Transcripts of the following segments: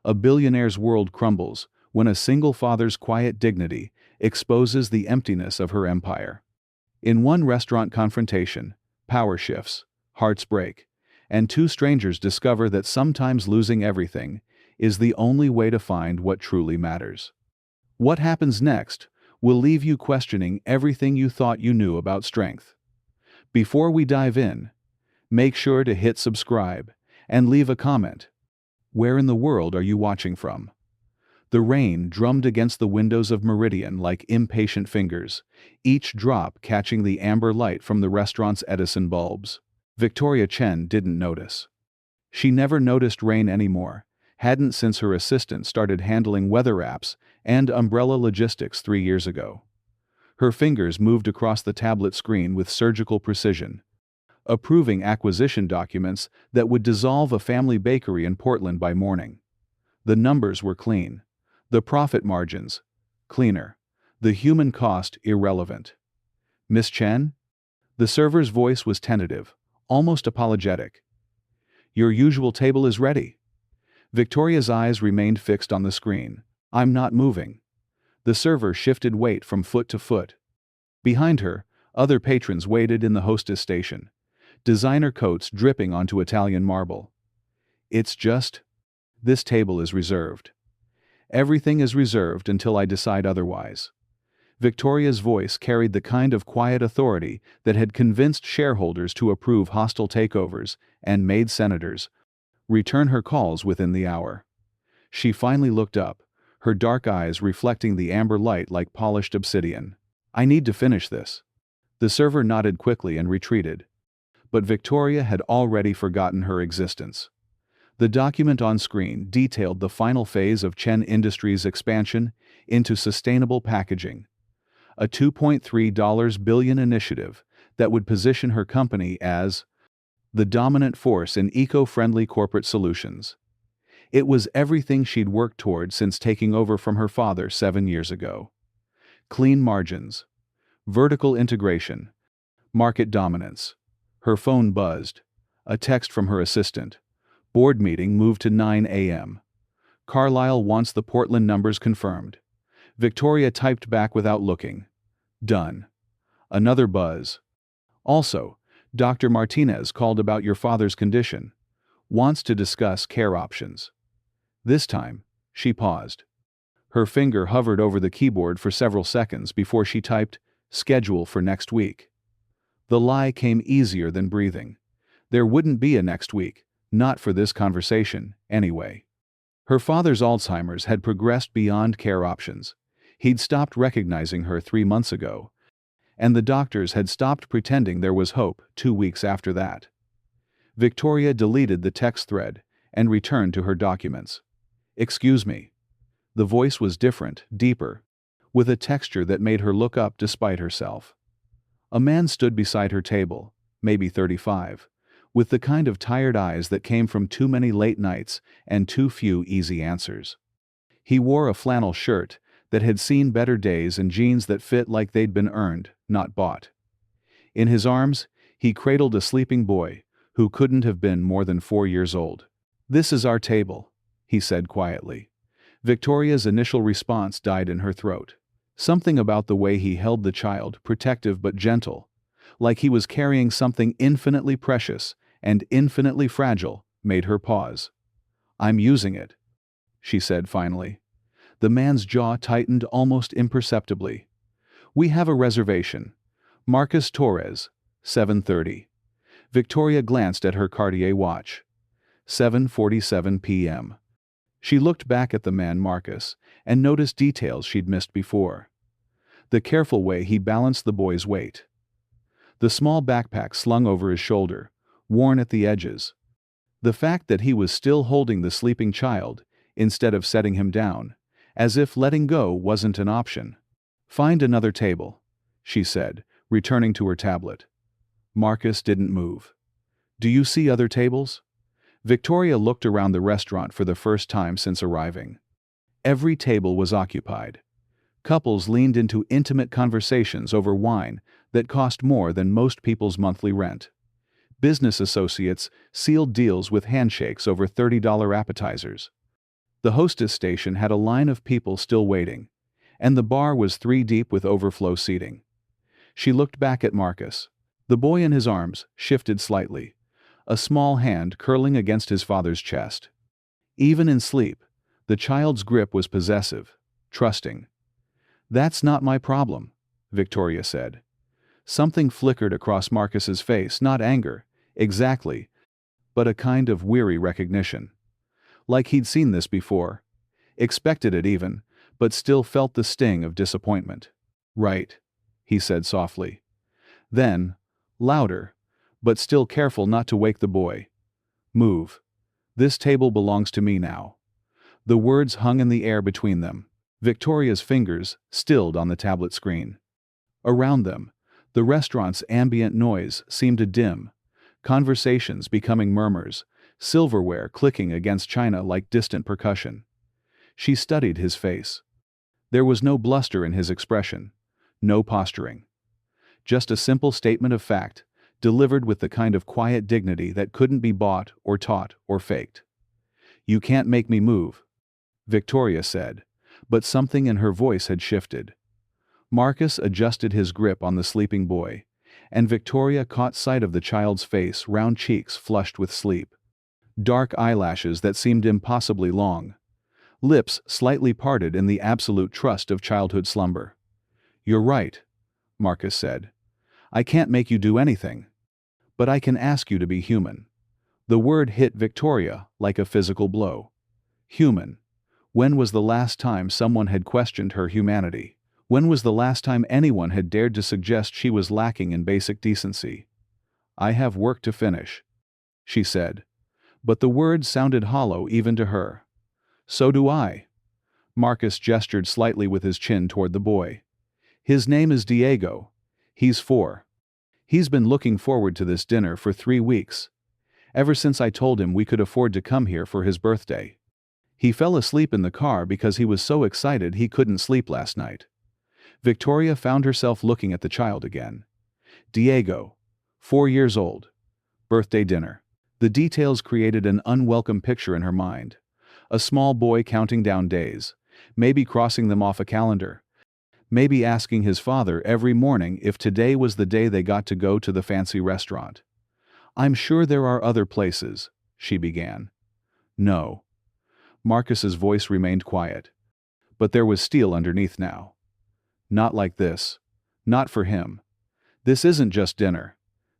A billionaire's world crumbles when a single father's quiet dignity exposes the emptiness of her empire. In one restaurant confrontation, power shifts, hearts break, and two strangers discover that sometimes losing everything is the only way to find what truly matters. What happens next will leave you questioning everything you thought you knew about strength. Before we dive in, make sure to hit subscribe and leave a comment. Where in the world are you watching from? The rain drummed against the windows of Meridian like impatient fingers, each drop catching the amber light from the restaurant's Edison bulbs. Victoria Chen didn't notice. She never noticed rain anymore, hadn't since her assistant started handling weather apps and umbrella logistics 3 years ago. Her fingers moved across the tablet screen with surgical precision, approving acquisition documents that would dissolve a family bakery in Portland by morning. The numbers were clean. The profit margins, cleaner. The human cost irrelevant. "Miss Chen?" The server's voice was tentative, almost apologetic. "Your usual table is ready." Victoria's eyes remained fixed on the screen. "I'm not moving." The server shifted weight from foot to foot. Behind her, other patrons waited in the hostess station, designer coats dripping onto Italian marble. This table is reserved. Everything is reserved until I decide otherwise." Victoria's voice carried the kind of quiet authority that had convinced shareholders to approve hostile takeovers and made senators return her calls within the hour. She finally looked up, her dark eyes reflecting the amber light like polished obsidian. "I need to finish this." The server nodded quickly and retreated. But Victoria had already forgotten her existence. The document on screen detailed the final phase of Chen Industries' expansion into sustainable packaging, a $2.3 billion initiative that would position her company as the dominant force in eco-friendly corporate solutions. It was everything she'd worked toward since taking over from her father 7 years ago. Clean margins, vertical integration, market dominance. Her phone buzzed. A text from her assistant. "Board meeting moved to 9 a.m. Carlisle wants the Portland numbers confirmed." Victoria typed back without looking. "Done." Another buzz. "Also, Dr. Martinez called about your father's condition. Wants to discuss care options." This time, she paused. Her finger hovered over the keyboard for several seconds before she typed, "Schedule for next week." The lie came easier than breathing. There wouldn't be a next week. Not for this conversation, anyway. Her father's Alzheimer's had progressed beyond care options. He'd stopped recognizing her 3 months ago, and the doctors had stopped pretending there was hope 2 weeks after that. Victoria deleted the text thread and returned to her documents. "Excuse me." The voice was different, deeper, with a texture that made her look up despite herself. A man stood beside her table, maybe 35. With the kind of tired eyes that came from too many late nights and too few easy answers. He wore a flannel shirt that had seen better days and jeans that fit like they'd been earned, not bought. In his arms, he cradled a sleeping boy who couldn't have been more than 4 years old. "This is our table," he said quietly. Victoria's initial response died in her throat. Something about the way he held the child, protective but gentle, like he was carrying something infinitely precious and infinitely fragile, made her pause. "I'm using it," she said finally. The man's jaw tightened almost imperceptibly. "We have a reservation. Marcus Torres, 7:30. Victoria glanced at her Cartier watch. 7:47 p.m. She looked back at the man Marcus and noticed details she'd missed before. The careful way he balanced the boy's weight. The small backpack slung over his shoulder, worn at the edges. The fact that he was still holding the sleeping child, instead of setting him down, as if letting go wasn't an option. "Find another table," she said, returning to her tablet. Marcus didn't move. "Do you see other tables?" Victoria looked around the restaurant for the first time since arriving. Every table was occupied. Couples leaned into intimate conversations over wine that cost more than most people's monthly rent. Business associates sealed deals with handshakes over $30 appetizers. The hostess station had a line of people still waiting, and the bar was 3 deep with overflow seating. She looked back at Marcus. The boy in his arms shifted slightly, a small hand curling against his father's chest. Even in sleep, the child's grip was possessive, trusting. "That's not my problem," Victoria said. Something flickered across Marcus's face, not anger, exactly, but a kind of weary recognition. Like he'd seen this before, expected it even, but still felt the sting of disappointment. "Right," he said softly. Then, louder, but still careful not to wake the boy. "Move. This table belongs to me now." The words hung in the air between them. Victoria's fingers stilled on the tablet screen. Around them, the restaurant's ambient noise seemed to dim, conversations becoming murmurs, silverware clicking against china like distant percussion. She studied his face. There was no bluster in his expression, no posturing. Just a simple statement of fact, delivered with the kind of quiet dignity that couldn't be bought or taught or faked. "You can't make me move," Victoria said, but something in her voice had shifted. Marcus adjusted his grip on the sleeping boy, and Victoria caught sight of the child's face, round cheeks flushed with sleep. Dark eyelashes that seemed impossibly long. Lips slightly parted in the absolute trust of childhood slumber. "You're right," Marcus said. "I can't make you do anything. But I can ask you to be human." The word hit Victoria like a physical blow. Human. When was the last time someone had questioned her humanity? When was the last time anyone had dared to suggest she was lacking in basic decency? "I have work to finish," she said. But the words sounded hollow even to her. "So do I." Marcus gestured slightly with his chin toward the boy. "His name is Diego. He's 4. He's been looking forward to this dinner for 3 weeks. Ever since I told him we could afford to come here for his birthday. He fell asleep in the car because he was so excited he couldn't sleep last night." Victoria found herself looking at the child again. Diego, 4 years old. Birthday dinner. The details created an unwelcome picture in her mind. A small boy counting down days, maybe crossing them off a calendar, maybe asking his father every morning if today was the day they got to go to the fancy restaurant. "I'm sure there are other places," she began. "No." Marcus's voice remained quiet. But there was steel underneath now. "Not like this. Not for him. This isn't just dinner.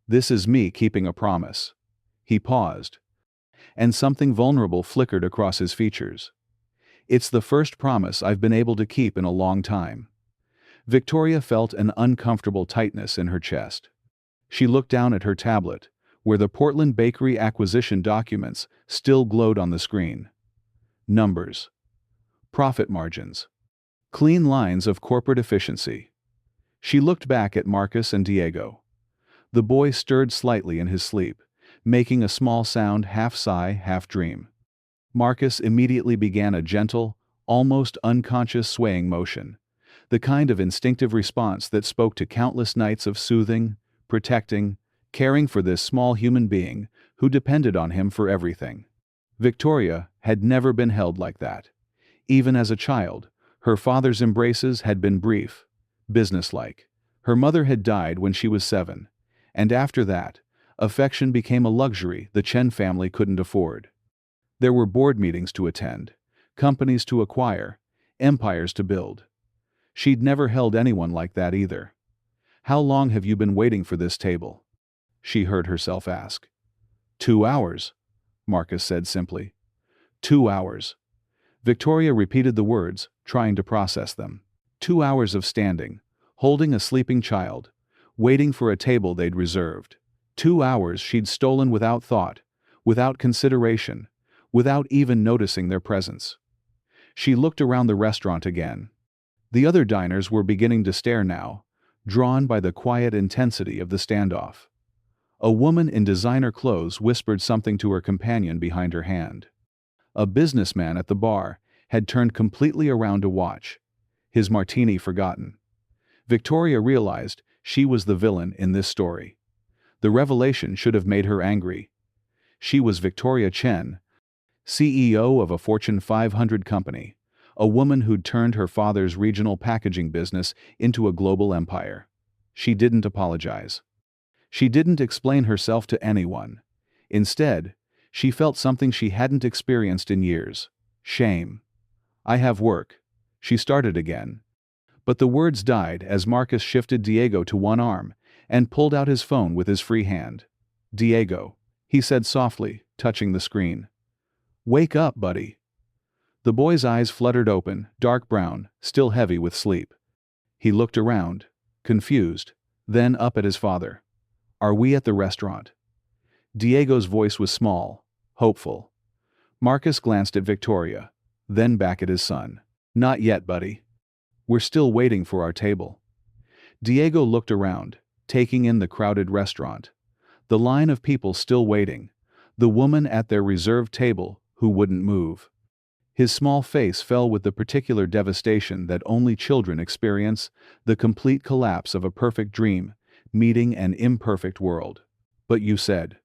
This is me keeping a promise." He paused, and something vulnerable flickered across his features. "It's the first promise I've been able to keep in a long time." Victoria felt an uncomfortable tightness in her chest. She looked down at her tablet, where the Portland Bakery acquisition documents still glowed on the screen. Numbers. Profit margins. Clean lines of corporate efficiency. She looked back at Marcus and Diego. The boy stirred slightly in his sleep, making a small sound, half sigh, half dream. Marcus immediately began a gentle, almost unconscious swaying motion, the kind of instinctive response that spoke to countless nights of soothing, protecting, caring for this small human being who depended on him for everything. Victoria had never been held like that. Even as a child, her father's embraces had been brief, businesslike. Her mother had died when she was 7, and after that, affection became a luxury the Chen family couldn't afford. There were board meetings to attend, companies to acquire, empires to build. She'd never held anyone like that either. "How long have you been waiting for this table?" she heard herself ask. 2 hours, Marcus said simply. 2 hours. Victoria repeated the words, trying to process them. 2 hours of standing, holding a sleeping child, waiting for a table they'd reserved. 2 hours she'd stolen without thought, without consideration, without even noticing their presence. She looked around the restaurant again. The other diners were beginning to stare now, drawn by the quiet intensity of the standoff. A woman in designer clothes whispered something to her companion behind her hand. A businessman at the bar had turned completely around to watch, his martini forgotten. Victoria realized she was the villain in this story. The revelation should have made her angry. She was Victoria Chen, CEO of a Fortune 500 company, a woman who'd turned her father's regional packaging business into a global empire. She didn't apologize. She didn't explain herself to anyone. Instead, she felt something she hadn't experienced in years: shame. "I have work," she started again. But the words died as Marcus shifted Diego to one arm and pulled out his phone with his free hand. "Diego," he said softly, touching the screen. "Wake up, buddy." The boy's eyes fluttered open, dark brown, still heavy with sleep. He looked around, confused, then up at his father. "Are we at the restaurant?" Diego's voice was small, hopeful. Marcus glanced at Victoria, then back at his son. "Not yet, buddy. We're still waiting for our table." Diego looked around, taking in the crowded restaurant. The line of people still waiting. The woman at their reserved table who wouldn't move. His small face fell with the particular devastation that only children experience, the complete collapse of a perfect dream, meeting an imperfect world. "But you said."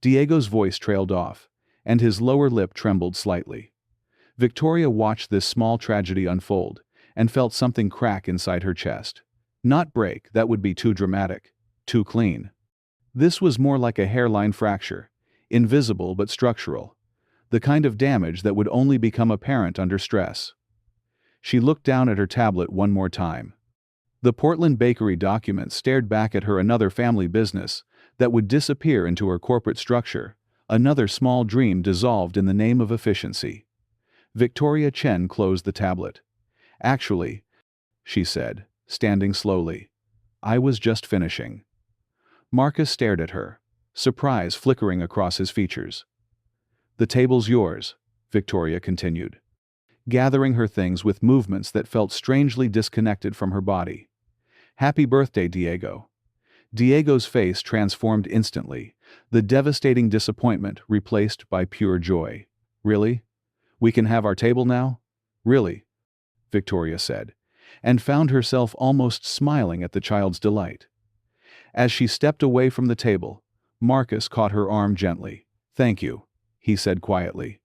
Diego's voice trailed off, and his lower lip trembled slightly. Victoria watched this small tragedy unfold, and felt something crack inside her chest. Not break, that would be too dramatic, too clean. This was more like a hairline fracture, invisible but structural, the kind of damage that would only become apparent under stress. She looked down at her tablet one more time. The Portland Bakery document stared back at her: another family business that would disappear into her corporate structure, another small dream dissolved in the name of efficiency. Victoria Chen closed the tablet. "Actually," she said, standing slowly, "I was just finishing." Marcus stared at her, surprise flickering across his features. "The table's yours," Victoria continued, gathering her things with movements that felt strangely disconnected from her body. "Happy birthday, Diego." Diego's face transformed instantly, the devastating disappointment replaced by pure joy. "Really? We can have our table now?" "Really?" Victoria said, and found herself almost smiling at the child's delight. As she stepped away from the table, Marcus caught her arm gently. "Thank you," he said quietly.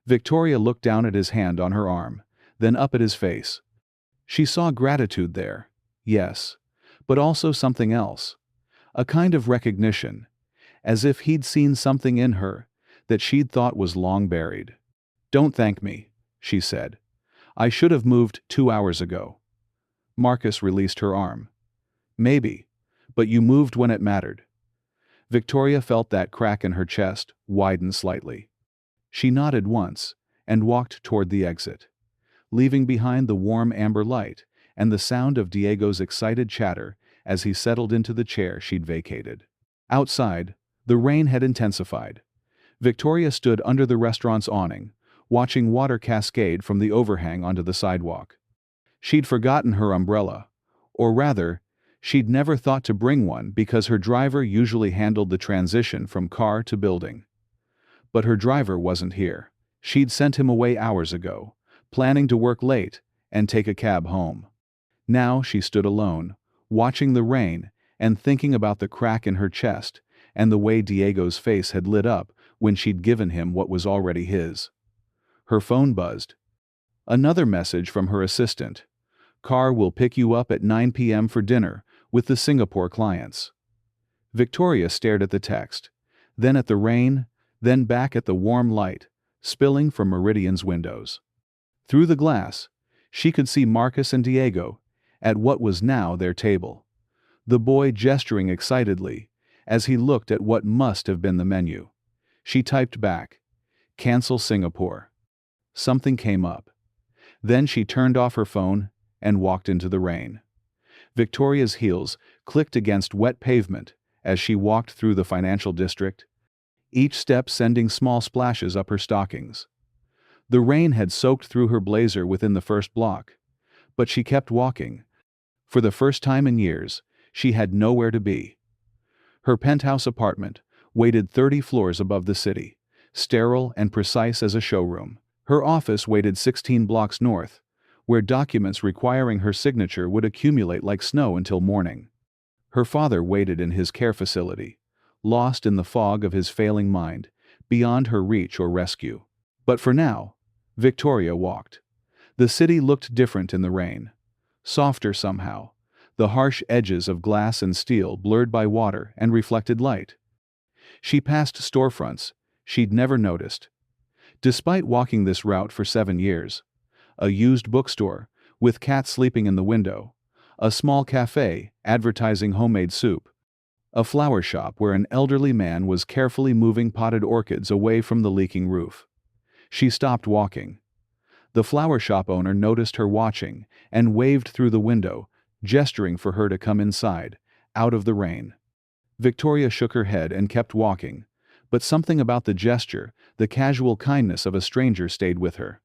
Victoria looked down at his hand on her arm, then up at his face. She saw gratitude there, yes, but also something else. A kind of recognition, as if he'd seen something in her that she'd thought was long buried. "Don't thank me," she said. "I should have moved 2 hours ago." Marcus released her arm. "Maybe, but you moved when it mattered." Victoria felt that crack in her chest widen slightly. She nodded once and walked toward the exit, leaving behind the warm amber light and the sound of Diego's excited chatter as he settled into the chair she'd vacated. Outside, the rain had intensified. Victoria stood under the restaurant's awning, watching water cascade from the overhang onto the sidewalk. She'd forgotten her umbrella, or rather, she'd never thought to bring one because her driver usually handled the transition from car to building. But her driver wasn't here. She'd sent him away hours ago, planning to work late and take a cab home. Now she stood alone, watching the rain and thinking about the crack in her chest and the way Diego's face had lit up when she'd given him what was already his. Her phone buzzed. Another message from her assistant. "Car will pick you up at 9 p.m. for dinner with the Singapore clients." Victoria stared at the text, then at the rain, then back at the warm light, spilling from Meridian's windows. Through the glass, she could see Marcus and Diego at what was now their table, the boy gesturing excitedly as he looked at what must have been the menu. She typed back, "Cancel Singapore." Something came up. Then she turned off her phone and walked into the rain. Victoria's heels clicked against wet pavement as she walked through the financial district, each step sending small splashes up her stockings. The rain had soaked through her blazer within the first block, but she kept walking. For the first time in years, she had nowhere to be. Her penthouse apartment waited 30 floors above the city, sterile and precise as a showroom. Her office waited 16 blocks north, where documents requiring her signature would accumulate like snow until morning. Her father waited in his care facility, lost in the fog of his failing mind, beyond her reach or rescue. But for now, Victoria walked. The city looked different in the rain. Softer somehow, the harsh edges of glass and steel blurred by water and reflected light. She passed storefronts she'd never noticed. Despite walking this route for 7 years, a used bookstore, with cats sleeping in the window, a small cafe advertising homemade soup, a flower shop where an elderly man was carefully moving potted orchids away from the leaking roof. She stopped walking. The flower shop owner noticed her watching and waved through the window, gesturing for her to come inside, out of the rain. Victoria shook her head and kept walking, but something about the gesture, the casual kindness of a stranger stayed with her.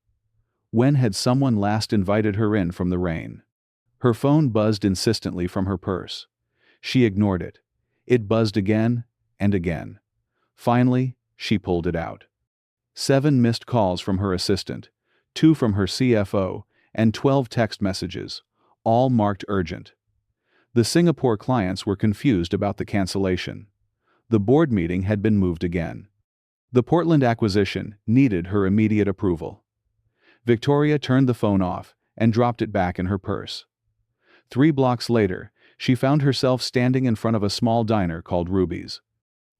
When had someone last invited her in from the rain? Her phone buzzed insistently from her purse. She ignored it. It buzzed again and again. Finally, she pulled it out. 7 missed calls from her assistant, 2 from her CFO, and 12 text messages, all marked urgent. The Singapore clients were confused about the cancellation. The board meeting had been moved again. The Portland acquisition needed her immediate approval. Victoria turned the phone off and dropped it back in her purse. 3 blocks later, she found herself standing in front of a small diner called Ruby's.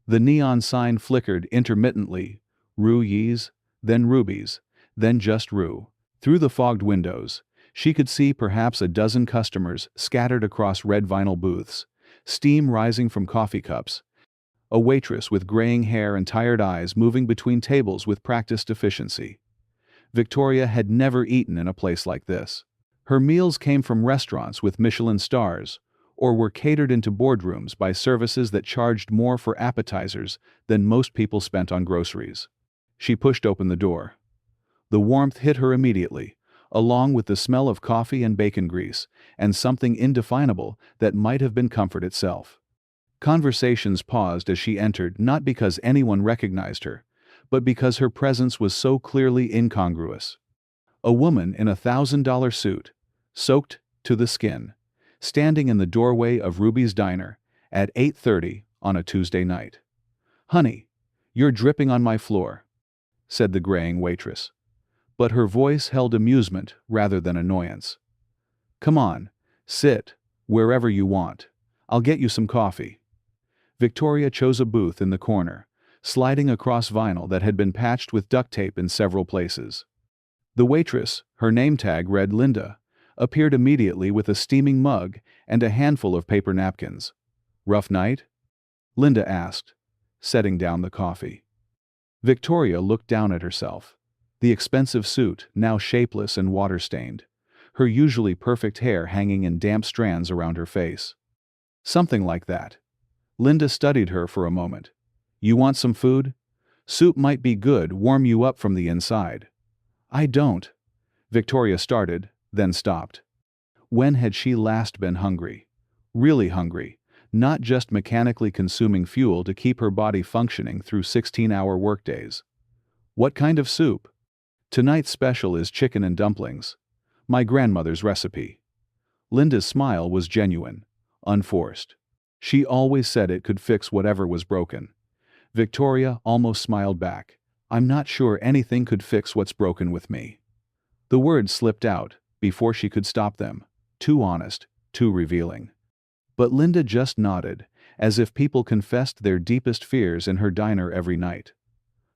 The neon sign flickered intermittently, Ru Yee's, then Ruby's, then just Ru. Through the fogged windows, she could see perhaps a dozen customers scattered across red vinyl booths, steam rising from coffee cups, a waitress with graying hair and tired eyes moving between tables with practiced efficiency. Victoria had never eaten in a place like this. Her meals came from restaurants with Michelin stars, or were catered into boardrooms by services that charged more for appetizers than most people spent on groceries. She pushed open the door. The warmth hit her immediately, along with the smell of coffee and bacon grease, and something indefinable that might have been comfort itself. Conversations paused as she entered, not because anyone recognized her, but because her presence was so clearly incongruous. A woman in a $1,000 suit, soaked to the skin, standing in the doorway of Ruby's diner at 8:30 on a Tuesday night. "Honey, you're dripping on my floor," said the graying waitress. But her voice held amusement rather than annoyance. "Come on, sit, wherever you want. I'll get you some coffee." Victoria chose a booth in the corner, sliding across vinyl that had been patched with duct tape in several places. The waitress, her name tag read Linda, appeared immediately with a steaming mug and a handful of paper napkins. "Rough night?" Linda asked, setting down the coffee. Victoria looked down at herself. The expensive suit, now shapeless and water-stained, her usually perfect hair hanging in damp strands around her face. "Something like that." Linda studied her for a moment. "You want some food? Soup might be good, warm you up from the inside." "I don't." Victoria started, then stopped. When had she last been hungry? Really hungry, not just mechanically consuming fuel to keep her body functioning through 16-hour workdays. "What kind of soup?" "Tonight's special is chicken and dumplings. My grandmother's recipe." Linda's smile was genuine, unforced. She always said it could fix whatever was broken. Victoria almost smiled back. "I'm not sure anything could fix what's broken with me." The words slipped out before she could stop them. Too honest, too revealing. But Linda just nodded, as if people confessed their deepest fears in her diner every night.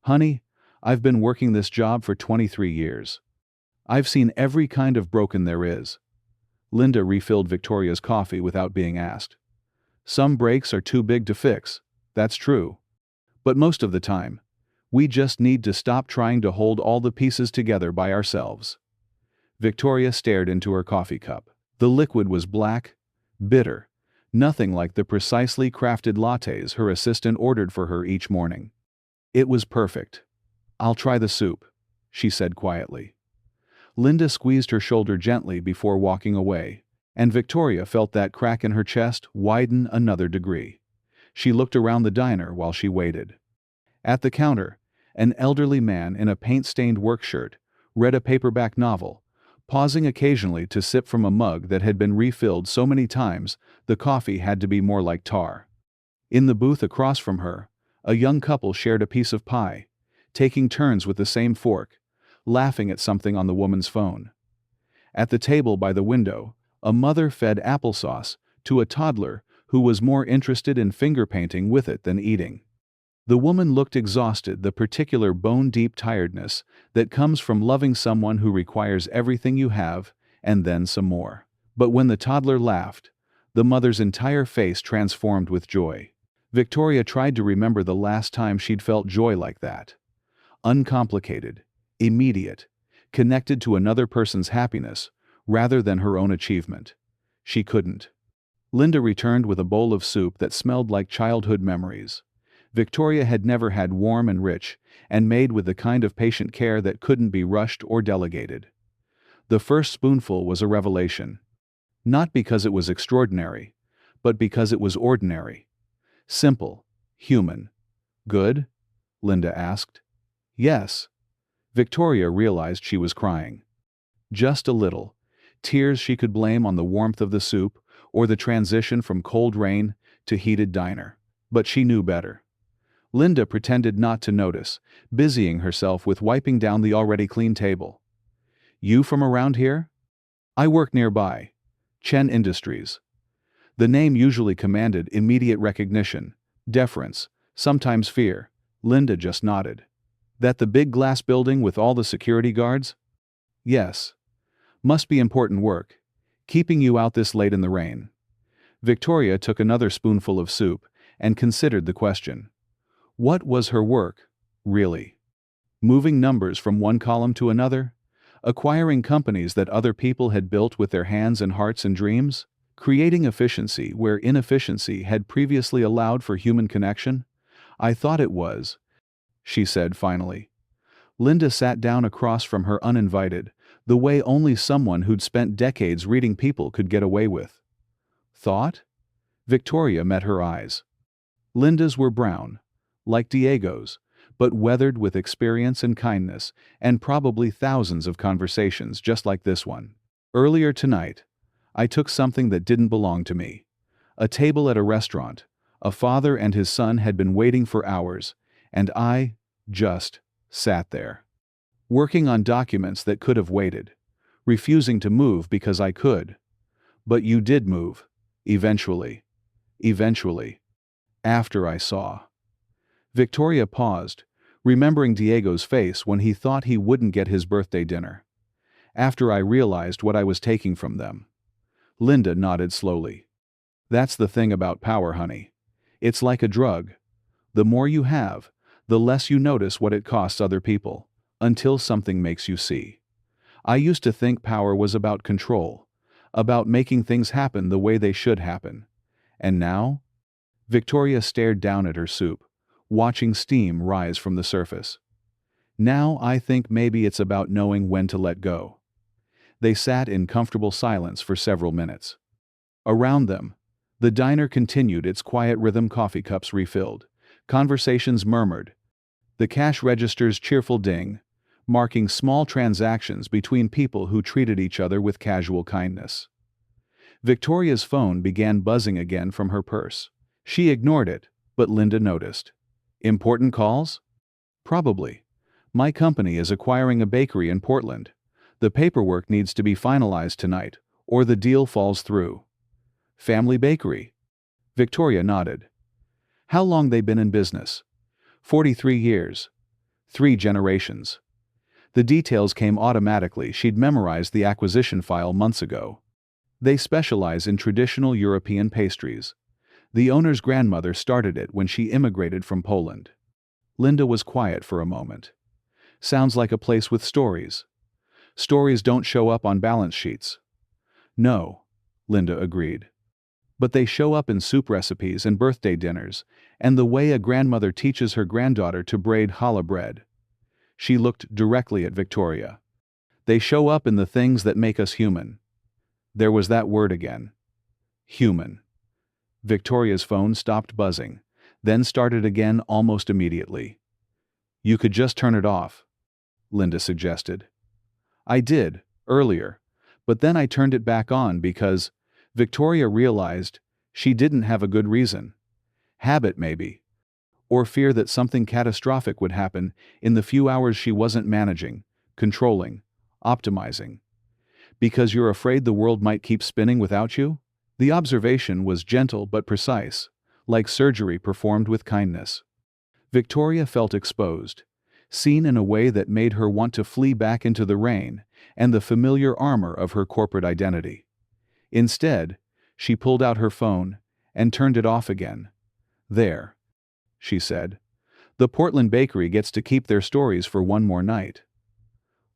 "Honey, I've been working this job for 23 years. I've seen every kind of broken there is." Linda refilled Victoria's coffee without being asked. "Some breaks are too big to fix, that's true. But most of the time, we just need to stop trying to hold all the pieces together by ourselves." Victoria stared into her coffee cup. The liquid was black, bitter, nothing like the precisely crafted lattes her assistant ordered for her each morning. It was perfect. "I'll try the soup," she said quietly. Linda squeezed her shoulder gently before walking away, and Victoria felt that crack in her chest widen another degree. She looked around the diner while she waited. At the counter, an elderly man in a paint-stained work shirt read a paperback novel, pausing occasionally to sip from a mug that had been refilled so many times the coffee had to be more like tar. In the booth across from her, a young couple shared a piece of pie, taking turns with the same fork, laughing at something on the woman's phone. At the table by the window, a mother fed applesauce to a toddler who was more interested in finger painting with it than eating. The woman looked exhausted, the particular bone-deep tiredness that comes from loving someone who requires everything you have, and then some more. But when the toddler laughed, the mother's entire face transformed with joy. Victoria tried to remember the last time she'd felt joy like that. Uncomplicated, immediate, connected to another person's happiness, rather than her own achievement. She couldn't. Linda returned with a bowl of soup that smelled like childhood memories. Victoria had never had warm and rich, and made with the kind of patient care that couldn't be rushed or delegated. The first spoonful was a revelation. Not because it was extraordinary, but because it was ordinary. Simple, human. Good? Linda asked. Yes. Victoria realized she was crying. Just a little. Tears she could blame on the warmth of the soup, or the transition from cold rain to heated diner. But she knew better. Linda pretended not to notice, busying herself with wiping down the already clean table. You from around here? I work nearby. Chen Industries. The name usually commanded immediate recognition, deference, sometimes fear. Linda just nodded. That the big glass building with all the security guards? Yes. Must be important work. Keeping you out this late in the rain. Victoria took another spoonful of soup and considered the question. What was her work, really? Moving numbers from one column to another? Acquiring companies that other people had built with their hands and hearts and dreams? Creating efficiency where inefficiency had previously allowed for human connection? I thought it was, she said finally. Linda sat down across from her uninvited, the way only someone who'd spent decades reading people could get away with. Thought? Victoria met her eyes. Linda's were brown, like Diego's, but weathered with experience and kindness, and probably thousands of conversations just like this one. Earlier tonight, I took something that didn't belong to me. A table at a restaurant. A father and his son had been waiting for hours, and I just sat there. Working on documents that could have waited. Refusing to move because I could. But you did move. Eventually. Eventually. After I saw. Victoria paused, remembering Diego's face when he thought he wouldn't get his birthday dinner. After I realized what I was taking from them. Linda nodded slowly. That's the thing about power, honey. It's like a drug. The more you have, the less you notice what it costs other people, until something makes you see. I used to think power was about control, about making things happen the way they should happen. And now? Victoria stared down at her soup, watching steam rise from the surface. Now I think maybe it's about knowing when to let go. They sat in comfortable silence for several minutes. Around them, the diner continued its quiet rhythm, coffee cups refilled, conversations murmured, the cash register's cheerful ding, marking small transactions between people who treated each other with casual kindness. Victoria's phone began buzzing again from her purse. She ignored it, but Linda noticed. Important calls? Probably. My company is acquiring a bakery in Portland. The paperwork needs to be finalized tonight, or the deal falls through. Family bakery? Victoria nodded. How long they been in business? 43 years. 3 generations. The details came automatically. She'd memorized the acquisition file months ago. They specialize in traditional European pastries. The owner's grandmother started it when she immigrated from Poland. Linda was quiet for a moment. Sounds like a place with stories. Stories don't show up on balance sheets. No, Linda agreed. But they show up in soup recipes and birthday dinners, and the way a grandmother teaches her granddaughter to braid challah bread. She looked directly at Victoria. They show up in the things that make us human. There was that word again. Human. Victoria's phone stopped buzzing, then started again almost immediately. You could just turn it off, Linda suggested. I did, earlier, but then I turned it back on because Victoria realized she didn't have a good reason. Habit, maybe. Or fear that something catastrophic would happen in the few hours she wasn't managing, controlling, optimizing. Because you're afraid the world might keep spinning without you? The observation was gentle but precise, like surgery performed with kindness. Victoria felt exposed, seen in a way that made her want to flee back into the rain and the familiar armor of her corporate identity. Instead, she pulled out her phone and turned it off again. "There," she said. "The Portland Bakery gets to keep their stories for one more night."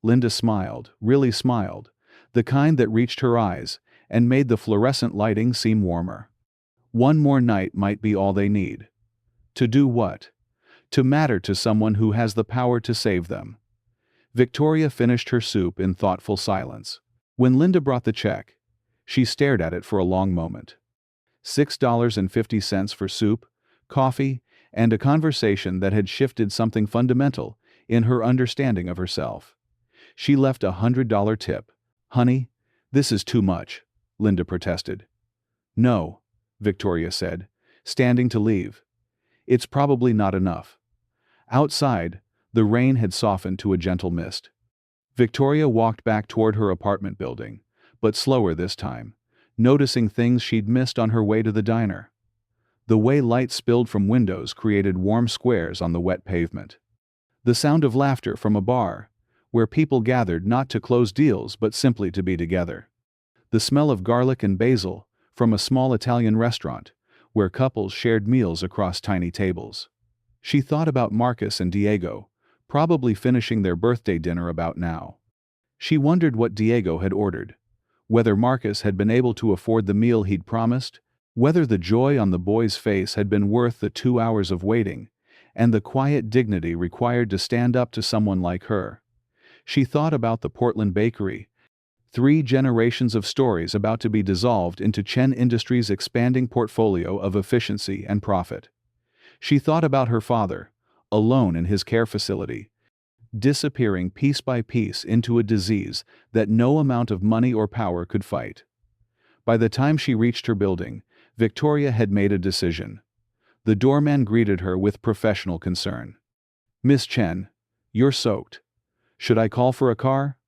Linda smiled, really smiled, the kind that reached her eyes and made the fluorescent lighting seem warmer. One more night might be all they need. To do what? To matter to someone who has the power to save them. Victoria finished her soup in thoughtful silence. When Linda brought the check, she stared at it for a long moment. $6.50 for soup, coffee, and a conversation that had shifted something fundamental in her understanding of herself. She left a $100 tip. "Honey, this is too much," Linda protested. "No," Victoria said, standing to leave. "It's probably not enough." Outside, the rain had softened to a gentle mist. Victoria walked back toward her apartment building, but slower this time, noticing things she'd missed on her way to the diner. The way light spilled from windows created warm squares on the wet pavement. The sound of laughter from a bar, where people gathered not to close deals but simply to be together. The smell of garlic and basil from a small Italian restaurant, where couples shared meals across tiny tables. She thought about Marcus and Diego, probably finishing their birthday dinner about now. She wondered what Diego had ordered, whether Marcus had been able to afford the meal he'd promised, whether the joy on the boy's face had been worth the 2 hours of waiting, and the quiet dignity required to stand up to someone like her. She thought about the Portland Bakery, 3 generations of stories about to be dissolved into Chen Industries' expanding portfolio of efficiency and profit. She thought about her father, alone in his care facility, disappearing piece by piece into a disease that no amount of money or power could fight. By the time she reached her building, Victoria had made a decision. The doorman greeted her with professional concern. "Miss Chen, you're soaked. Should I call for a car?"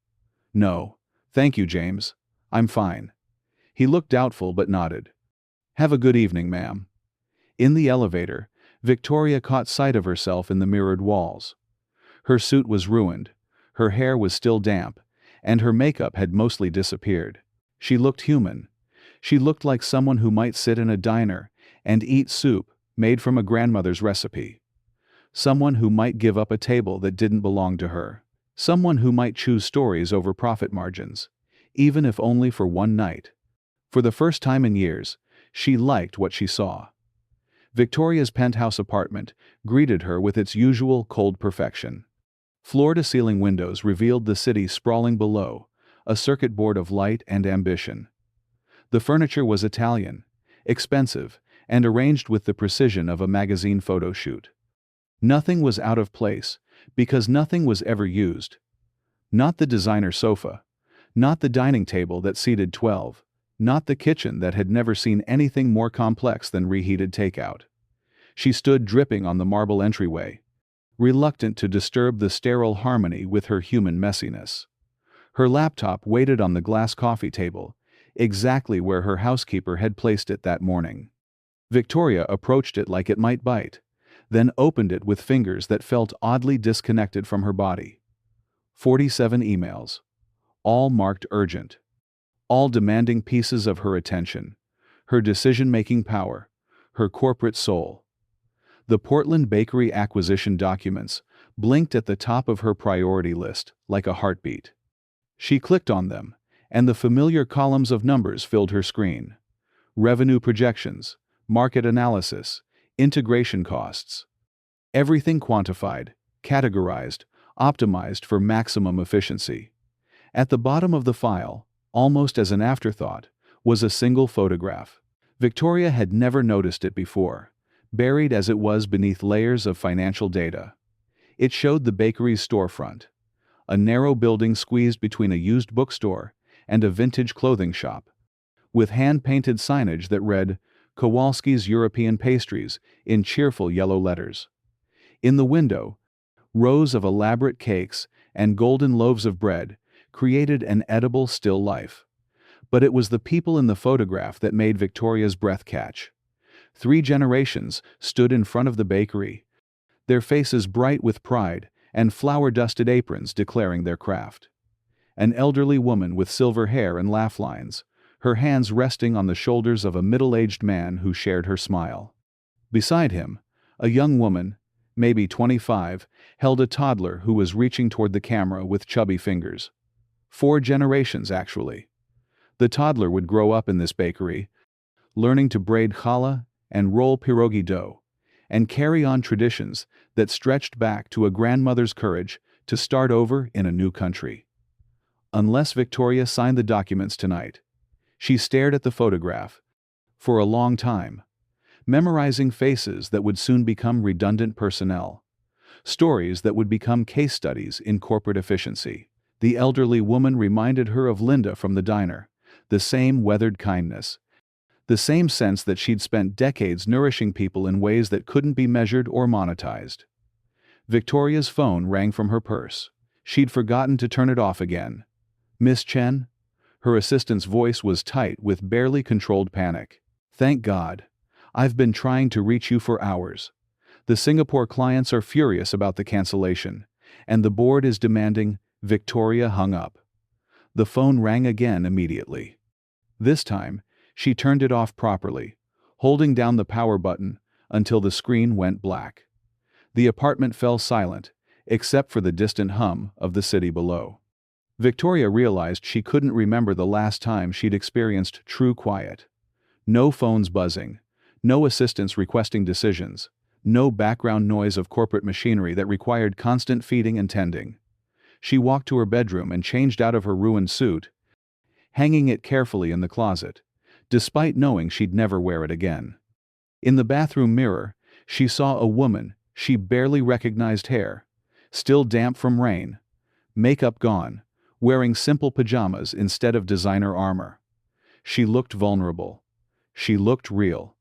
"No, thank you, James. I'm fine." He looked doubtful but nodded. "Have a good evening, ma'am." In the elevator, Victoria caught sight of herself in the mirrored walls. Her suit was ruined, her hair was still damp, and her makeup had mostly disappeared. She looked human. She looked like someone who might sit in a diner and eat soup made from a grandmother's recipe. Someone who might give up a table that didn't belong to her. Someone who might choose stories over profit margins, even if only for one night. For the first time in years, she liked what she saw. Victoria's penthouse apartment greeted her with its usual cold perfection. Floor-to-ceiling windows revealed the city sprawling below, a circuit board of light and ambition. The furniture was Italian, expensive, and arranged with the precision of a magazine photo shoot. Nothing was out of place, because nothing was ever used. Not the designer sofa, not the dining table that seated 12, not the kitchen that had never seen anything more complex than reheated takeout. She stood dripping on the marble entryway, reluctant to disturb the sterile harmony with her human messiness. Her laptop waited on the glass coffee table, exactly where her housekeeper had placed it that morning. Victoria approached it like it might bite, then opened it with fingers that felt oddly disconnected from her body. 47 emails, all marked urgent, all demanding pieces of her attention, her decision-making power, her corporate soul. The Portland Bakery acquisition documents blinked at the top of her priority list like a heartbeat. She clicked on them, and the familiar columns of numbers filled her screen. Revenue projections, market analysis, integration costs. Everything quantified, categorized, optimized for maximum efficiency. At the bottom of the file, almost as an afterthought, was a single photograph. Victoria had never noticed it before, buried as it was beneath layers of financial data. It showed the bakery's storefront, a narrow building squeezed between a used bookstore and a vintage clothing shop, with hand-painted signage that read, "Kowalski's European Pastries," in cheerful yellow letters. In the window, rows of elaborate cakes and golden loaves of bread created an edible still life. But it was the people in the photograph that made Victoria's breath catch. 3 generations stood in front of the bakery, their faces bright with pride and flour-dusted aprons declaring their craft. An elderly woman with silver hair and laugh lines, her hands resting on the shoulders of a middle-aged man who shared her smile. Beside him, a young woman, maybe 25, held a toddler who was reaching toward the camera with chubby fingers. 4 generations, actually. The toddler would grow up in this bakery, learning to braid challah and roll pierogi dough, and carry on traditions that stretched back to a grandmother's courage to start over in a new country. Unless Victoria signed the documents tonight, she stared at the photograph for a long time, memorizing faces that would soon become redundant personnel, stories that would become case studies in corporate efficiency. The elderly woman reminded her of Linda from the diner, the same weathered kindness, the same sense that she'd spent decades nourishing people in ways that couldn't be measured or monetized. Victoria's phone rang from her purse. She'd forgotten to turn it off again. "Miss Chen?" Her assistant's voice was tight with barely controlled panic. "Thank God. I've been trying to reach you for hours. The Singapore clients are furious about the cancellation, and the board is demanding." Victoria hung up. The phone rang again immediately. This time, she turned it off properly, holding down the power button until the screen went black. The apartment fell silent, except for the distant hum of the city below. Victoria realized she couldn't remember the last time she'd experienced true quiet. No phones buzzing, no assistants requesting decisions, no background noise of corporate machinery that required constant feeding and tending. She walked to her bedroom and changed out of her ruined suit, hanging it carefully in the closet, despite knowing she'd never wear it again. In the bathroom mirror, she saw a woman she barely recognized, hair still damp from rain, makeup gone, wearing simple pajamas instead of designer armor. She looked vulnerable. She looked real.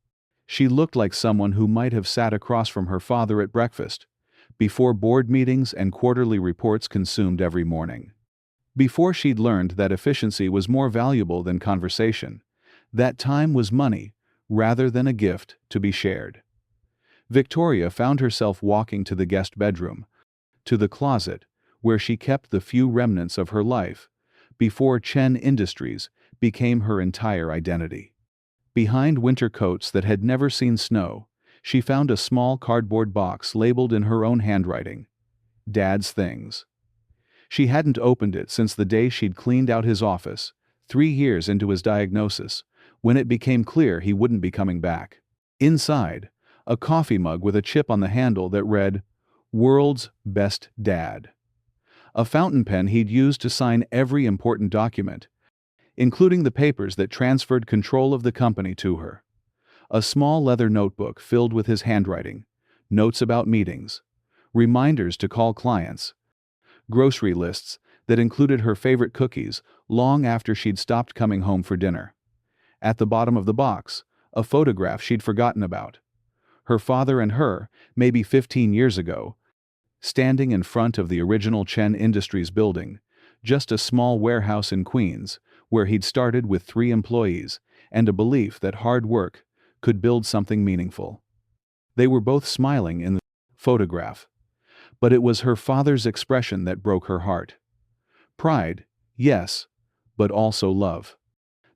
She looked like someone who might have sat across from her father at breakfast, before board meetings and quarterly reports consumed every morning. Before she'd learned that efficiency was more valuable than conversation, that time was money rather than a gift to be shared. Victoria found herself walking to the guest bedroom, to the closet where she kept the few remnants of her life before Chen Industries became her entire identity. Behind winter coats that had never seen snow, she found a small cardboard box labeled in her own handwriting, "Dad's Things." She hadn't opened it since the day she'd cleaned out his office, 3 years into his diagnosis, when it became clear he wouldn't be coming back. Inside, a coffee mug with a chip on the handle that read, "World's Best Dad." A fountain pen he'd used to sign every important document, including the papers that transferred control of the company to her. A small leather notebook filled with his handwriting, notes about meetings, reminders to call clients, grocery lists that included her favorite cookies long after she'd stopped coming home for dinner. At the bottom of the box, a photograph she'd forgotten about. Her father and her, maybe 15 years ago, standing in front of the original Chen Industries building, just a small warehouse in Queens, where he'd started with 3 employees and a belief that hard work could build something meaningful. They were both smiling in the photograph, but it was her father's expression that broke her heart. Pride, yes, but also love.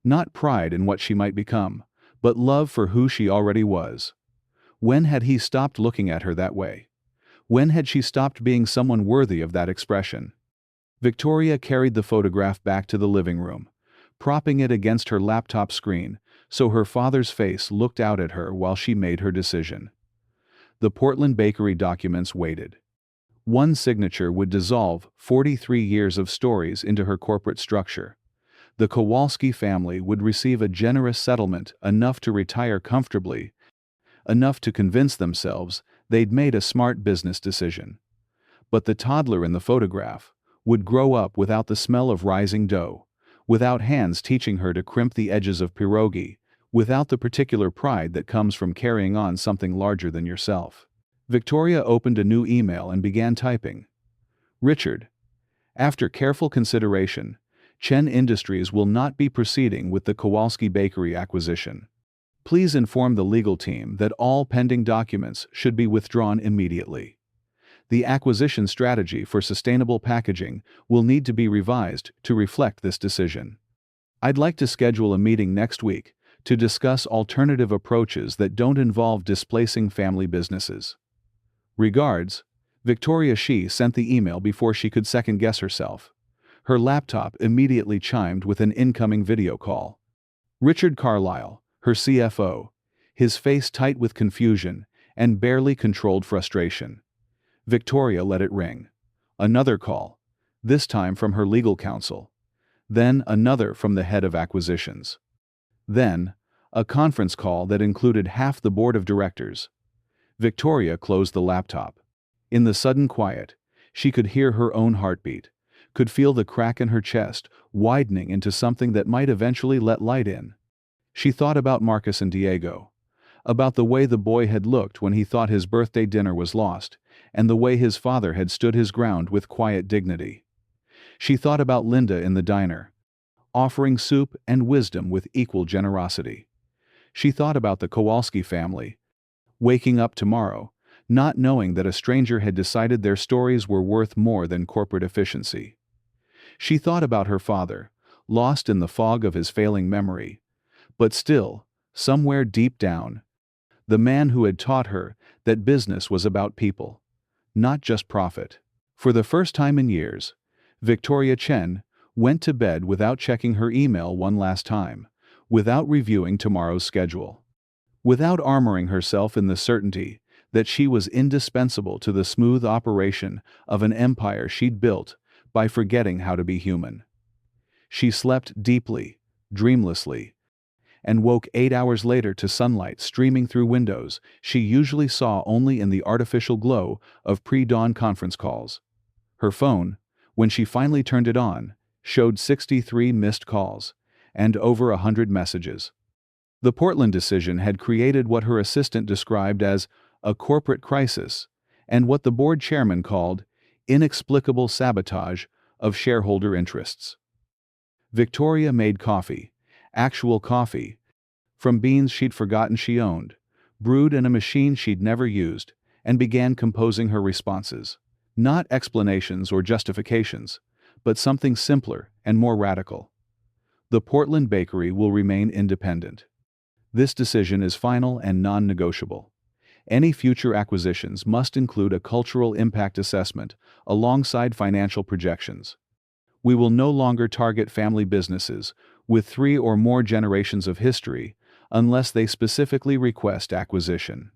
Not pride in what she might become, but love for who she already was. When had he stopped looking at her that way? When had she stopped being someone worthy of that expression? Victoria carried the photograph back to the living room, propping it against her laptop screen so her father's face looked out at her while she made her decision. The Portland Bakery documents waited. One signature would dissolve 43 years of stories into her corporate structure. The Kowalski family would receive a generous settlement enough to retire comfortably, enough to convince themselves they'd made a smart business decision. But the toddler in the photograph would grow up without the smell of rising dough, without hands teaching her to crimp the edges of pierogi, without the particular pride that comes from carrying on something larger than yourself. Victoria opened a new email and began typing. "Richard, After careful consideration, Chen Industries will not be proceeding with the Kowalski Bakery acquisition. Please inform the legal team that all pending documents should be withdrawn immediately. The acquisition strategy for sustainable packaging will need to be revised to reflect this decision. I'd like to schedule a meeting next week to discuss alternative approaches that don't involve displacing family businesses. Regards, Victoria Shi sent the email before she could second-guess herself. Her laptop immediately chimed with an incoming video call. Richard Carlyle, her CFO, his face tight with confusion and barely controlled frustration. Victoria let it ring. Another call, this time from her legal counsel. Then another from the head of acquisitions. Then, a conference call that included half the board of directors. Victoria closed the laptop. In the sudden quiet, she could hear her own heartbeat, could feel the crack in her chest widening into something that might eventually let light in. She thought about Marcus and Diego, about the way the boy had looked when he thought his birthday dinner was lost, and the way his father had stood his ground with quiet dignity. She thought about Linda in the diner, offering soup and wisdom with equal generosity. She thought about the Kowalski family, waking up tomorrow, not knowing that a stranger had decided their stories were worth more than corporate efficiency. She thought about her father, lost in the fog of his failing memory, but still, somewhere deep down, the man who had taught her that business was about people, not just profit. For the first time in years, Victoria Chen went to bed without checking her email one last time, without reviewing tomorrow's schedule, without armoring herself in the certainty that she was indispensable to the smooth operation of an empire she'd built by forgetting how to be human. She slept deeply, dreamlessly, and woke 8 hours later to sunlight streaming through windows she usually saw only in the artificial glow of pre-dawn conference calls. Her phone, when she finally turned it on, showed 63 missed calls and over 100 messages. The Portland decision had created what her assistant described as a corporate crisis and what the board chairman called inexplicable sabotage of shareholder interests. Victoria made coffee, actual coffee, from beans she'd forgotten she owned, brewed in a machine she'd never used, and began composing her responses. Not explanations or justifications, but something simpler and more radical. The Portland bakery will remain independent. This decision is final and non-negotiable. Any future acquisitions must include a cultural impact assessment alongside financial projections. We will no longer target family businesses with 3 or more generations of history unless they specifically request acquisition.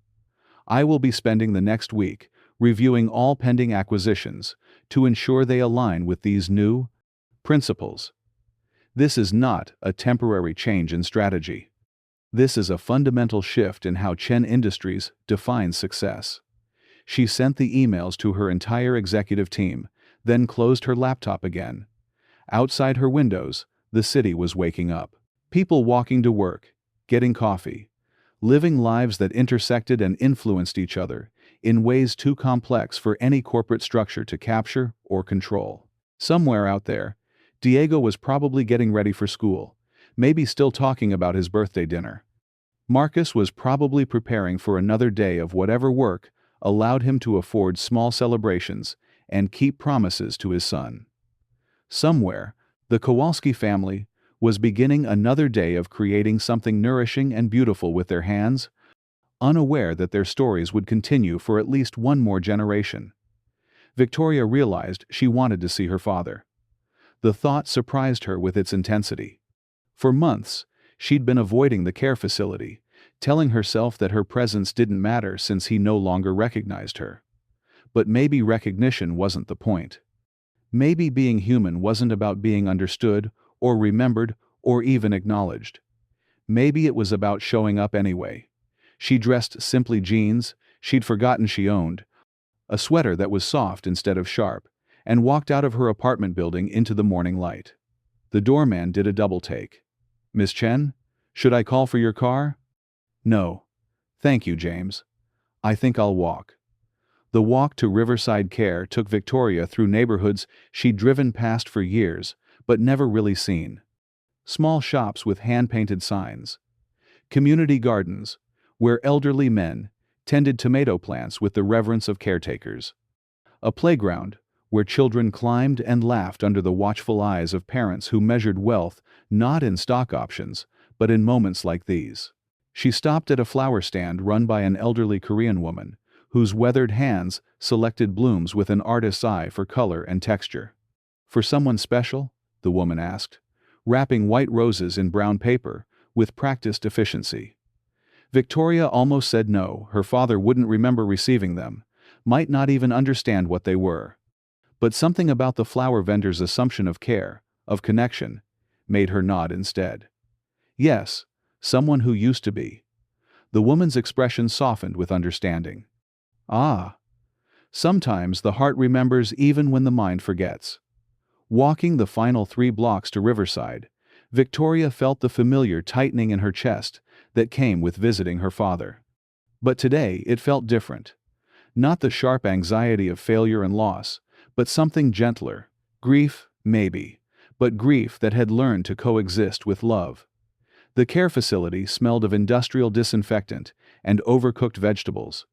I will be spending the next week reviewing all pending acquisitions to ensure they align with these new principles. This is not a temporary change in strategy. This is a fundamental shift in how Chen Industries defines success. She sent the emails to her entire executive team, then closed her laptop again. Outside her windows, the city was waking up. People walking to work, getting coffee, living lives that intersected and influenced each other in ways too complex for any corporate structure to capture or control. Somewhere out there, Diego was probably getting ready for school, maybe still talking about his birthday dinner. Marcus was probably preparing for another day of whatever work allowed him to afford small celebrations and keep promises to his son. Somewhere, the Kowalski family was beginning another day of creating something nourishing and beautiful with their hands, unaware that their stories would continue for at least one more generation. Victoria realized she wanted to see her father. The thought surprised her with its intensity. For months, she'd been avoiding the care facility, telling herself that her presence didn't matter since he no longer recognized her. But maybe recognition wasn't the point. Maybe being human wasn't about being understood, or remembered, or even acknowledged. Maybe it was about showing up anyway. She dressed simply jeans she'd forgotten she owned, a sweater that was soft instead of sharp, and walked out of her apartment building into the morning light. The doorman did a double take. "Miss Chen, should I call for your car?" "No. Thank you, James. I think I'll walk." The walk to Riverside Care took Victoria through neighborhoods she'd driven past for years, but never really seen. Small shops with hand-painted signs. Community gardens, where elderly men tended tomato plants with the reverence of caretakers. A playground, where children climbed and laughed under the watchful eyes of parents who measured wealth not in stock options, but in moments like these. She stopped at a flower stand run by an elderly Korean woman, whose weathered hands selected blooms with an artist's eye for color and texture. "For someone special?" the woman asked, wrapping white roses in brown paper with practiced efficiency. Victoria almost said no, her father wouldn't remember receiving them, might not even understand what they were. But something about the flower vendor's assumption of care, of connection, made her nod instead. Yes, someone who used to be. The woman's expression softened with understanding. Ah. Sometimes the heart remembers even when the mind forgets. Walking the final 3 blocks to Riverside, Victoria felt the familiar tightening in her chest that came with visiting her father. But today it felt different. Not the sharp anxiety of failure and loss, but something gentler. Grief, maybe, but grief that had learned to coexist with love. The care facility smelled of industrial disinfectant and overcooked vegetables.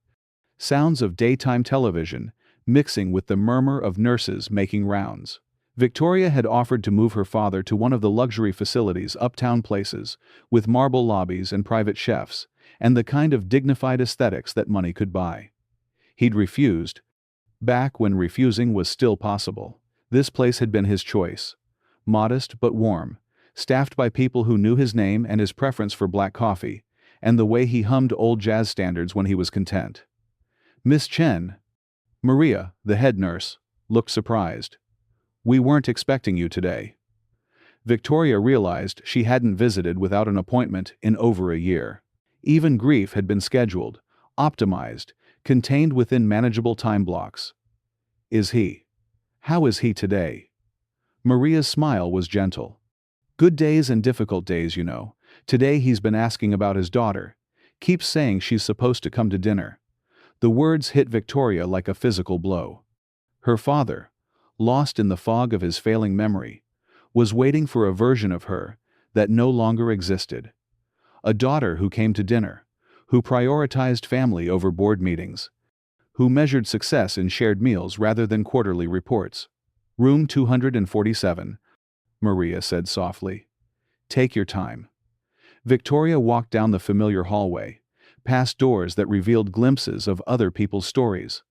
Sounds of daytime television mixing with the murmur of nurses making rounds. Victoria had offered to move her father to one of the luxury facilities, uptown places, with marble lobbies and private chefs, and the kind of dignified aesthetics that money could buy. He'd refused, back when refusing was still possible. This place had been his choice. Modest but warm, staffed by people who knew his name and his preference for black coffee, and the way he hummed old jazz standards when he was content. Miss Chen, Maria, the head nurse, looked surprised. "We weren't expecting you today." Victoria realized she hadn't visited without an appointment in over a year. Even grief had been scheduled, optimized, contained within manageable time blocks. "Is he? How is he today?" Maria's smile was gentle. "Good days and difficult days, you know. Today he's been asking about his daughter. Keeps saying she's supposed to come to dinner." The words hit Victoria like a physical blow. Her father, lost in the fog of his failing memory, was waiting for a version of her that no longer existed. A daughter who came to dinner, who prioritized family over board meetings, who measured success in shared meals rather than quarterly reports. "Room 247, Maria said softly. "Take your time." Victoria walked down the familiar hallway, past doors that revealed glimpses of other people's stories.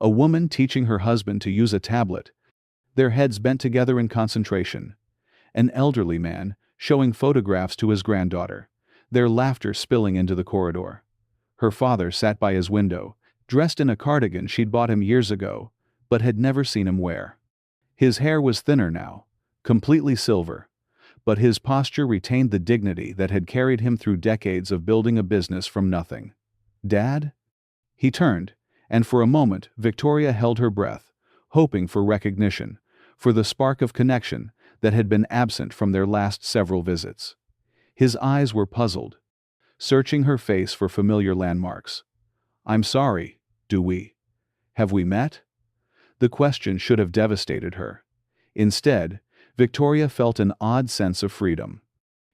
A woman teaching her husband to use a tablet, their heads bent together in concentration. An elderly man showing photographs to his granddaughter, their laughter spilling into the corridor. Her father sat by his window, dressed in a cardigan she'd bought him years ago, but had never seen him wear. His hair was thinner now, completely silver, but his posture retained the dignity that had carried him through decades of building a business from nothing. "Dad?" He turned, and for a moment Victoria held her breath, hoping for recognition, for the spark of connection that had been absent from their last several visits. His eyes were puzzled, searching her face for familiar landmarks. "I'm sorry, have we met?" The question should have devastated her. Instead, Victoria felt an odd sense of freedom.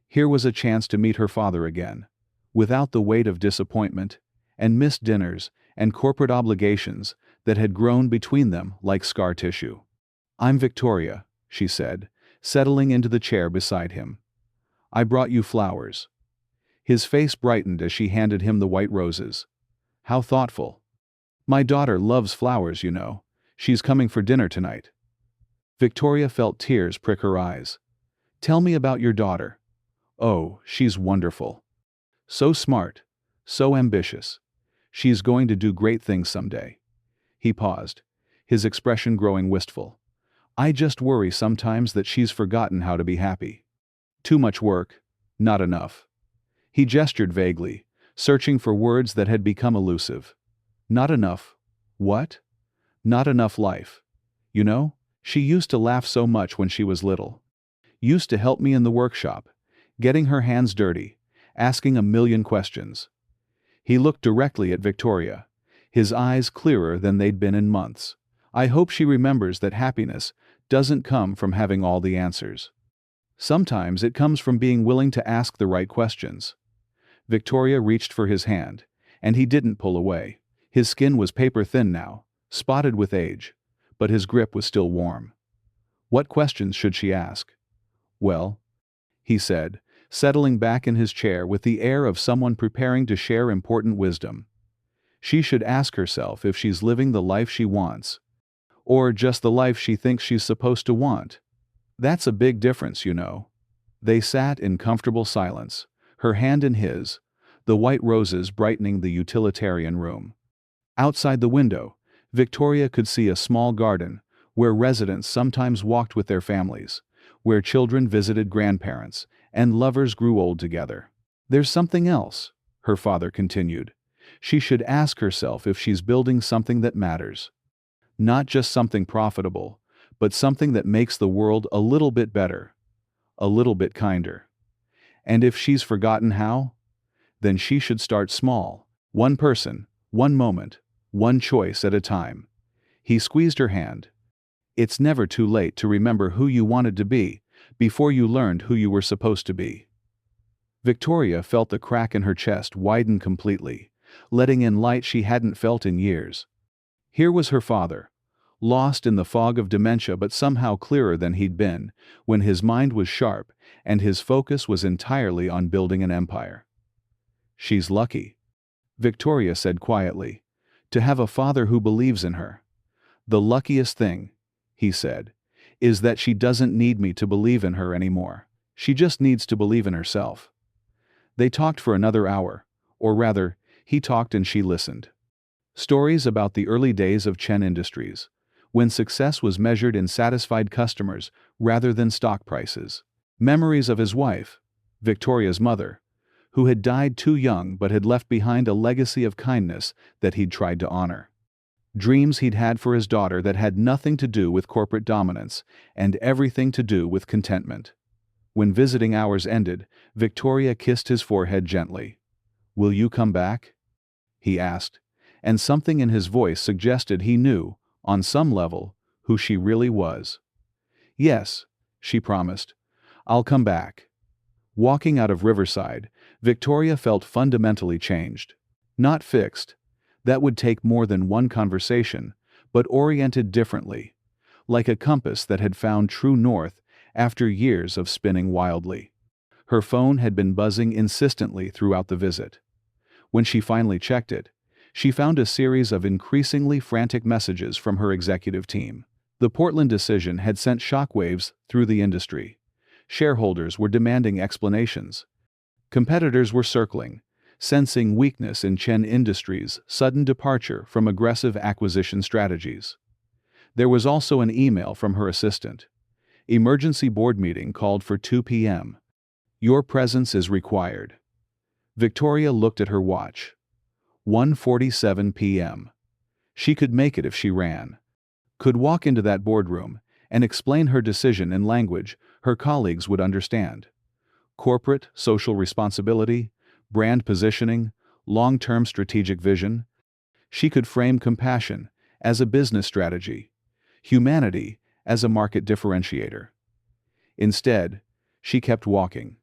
Here was a chance to meet her father again, without the weight of disappointment, and missed dinners, and corporate obligations that had grown between them like scar tissue. "I'm Victoria," she said, settling into the chair beside him. "I brought you flowers." His face brightened as she handed him the white roses. "How thoughtful." "My daughter loves flowers, you know. She's coming for dinner tonight." Victoria felt tears prick her eyes. "Tell me about your daughter." "Oh, she's wonderful. So smart, so ambitious. She's going to do great things someday." He paused, his expression growing wistful. "I just worry sometimes that she's forgotten how to be happy. Too much work, not enough." He gestured vaguely, searching for words that had become elusive. "Not enough. What?" "Not enough life. You know, she used to laugh so much when she was little. Used to help me in the workshop, getting her hands dirty, asking a million questions." He looked directly at Victoria, his eyes clearer than they'd been in months. "I hope she remembers that happiness doesn't come from having all the answers. Sometimes it comes from being willing to ask the right questions." Victoria reached for his hand, and he didn't pull away. His skin was paper thin now, spotted with age, but his grip was still warm. What questions should she ask? "Well," he said, settling back in his chair with the air of someone preparing to share important wisdom. "She should ask herself if she's living the life she wants, or just the life she thinks she's supposed to want. That's a big difference, you know." They sat in comfortable silence, her hand in his, the white roses brightening the utilitarian room. Outside the window, Victoria could see a small garden, where residents sometimes walked with their families, where children visited grandparents, and lovers grew old together. "There's something else," her father continued. "She should ask herself if she's building something that matters. Not just something profitable, but something that makes the world a little bit better, a little bit kinder. And if she's forgotten how, then she should start small, one person, one moment, one choice at a time." He squeezed her hand. "It's never too late to remember who you wanted to be before you learned who you were supposed to be." Victoria felt the crack in her chest widen completely, letting in light she hadn't felt in years. Here was her father, lost in the fog of dementia but somehow clearer than he'd been when his mind was sharp and his focus was entirely on building an empire. "She's lucky," Victoria said quietly, "to have a father who believes in her. The luckiest thing," he said, "is that she doesn't need me to believe in her anymore. She just needs to believe in herself." They talked for another hour, or rather, he talked and she listened. Stories about the early days of Chen Industries, when success was measured in satisfied customers rather than stock prices. Memories of his wife, Victoria's mother, who had died too young but had left behind a legacy of kindness that he'd tried to honor. Dreams he'd had for his daughter that had nothing to do with corporate dominance and everything to do with contentment. When visiting hours ended, Victoria kissed his forehead gently. "Will you come back?" he asked, and something in his voice suggested he knew, on some level, who she really was. "Yes," she promised. "I'll come back." Walking out of Riverside, Victoria felt fundamentally changed. Not fixed. That would take more than one conversation, but oriented differently, like a compass that had found true north after years of spinning wildly. Her phone had been buzzing insistently throughout the visit. When she finally checked it, she found a series of increasingly frantic messages from her executive team. The Portland decision had sent shockwaves through the industry. Shareholders were demanding explanations. Competitors were circling, sensing weakness in Chen Industries' sudden departure from aggressive acquisition strategies. There was also an email from her assistant. "Emergency board meeting called for 2 p.m. Your presence is required." Victoria looked at her watch. 1:47 p.m. She could make it if she ran. Could walk into that boardroom and explain her decision in language her colleagues would understand. Corporate social responsibility, brand positioning, long-term strategic vision. She could frame compassion as a business strategy, humanity as a market differentiator. Instead, she kept walking.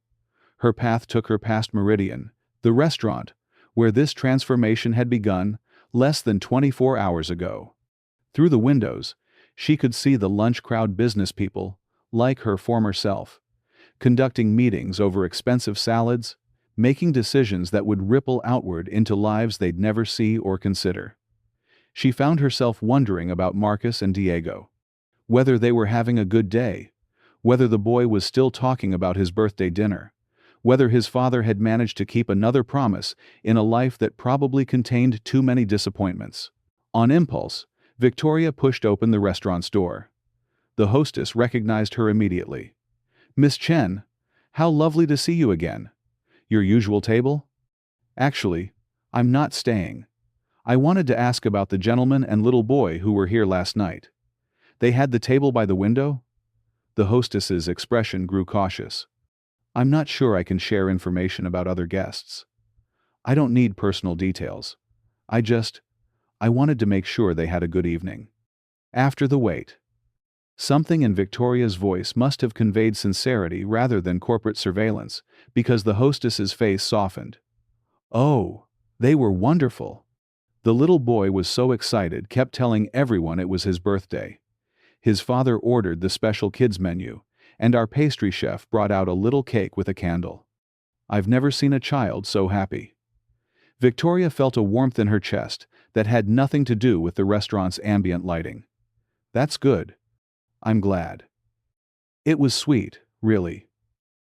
Her path took her past Meridian, the restaurant, where this transformation had begun less than 24 hours ago. Through the windows, she could see the lunch crowd business people, like her former self, conducting meetings over expensive salads, making decisions that would ripple outward into lives they'd never see or consider. She found herself wondering about Marcus and Diego. Whether they were having a good day, whether the boy was still talking about his birthday dinner, whether his father had managed to keep another promise in a life that probably contained too many disappointments. On impulse, Victoria pushed open the restaurant's door. The hostess recognized her immediately. "Miss Chen, how lovely to see you again. Your usual table?" "Actually, I'm not staying. I wanted to ask about the gentleman and little boy who were here last night. They had the table by the window?" The hostess's expression grew cautious. "I'm not sure I can share information about other guests. I don't need personal details. I wanted to make sure they had a good evening. After the wait. Something in Victoria's voice must have conveyed sincerity rather than corporate surveillance, because the hostess's face softened. Oh, they were wonderful. The little boy was so excited, kept telling everyone it was his birthday. His father ordered the special kids menu, and our pastry chef brought out a little cake with a candle. I've never seen a child so happy. Victoria felt a warmth in her chest that had nothing to do with the restaurant's ambient lighting. That's good. I'm glad. It was sweet, really.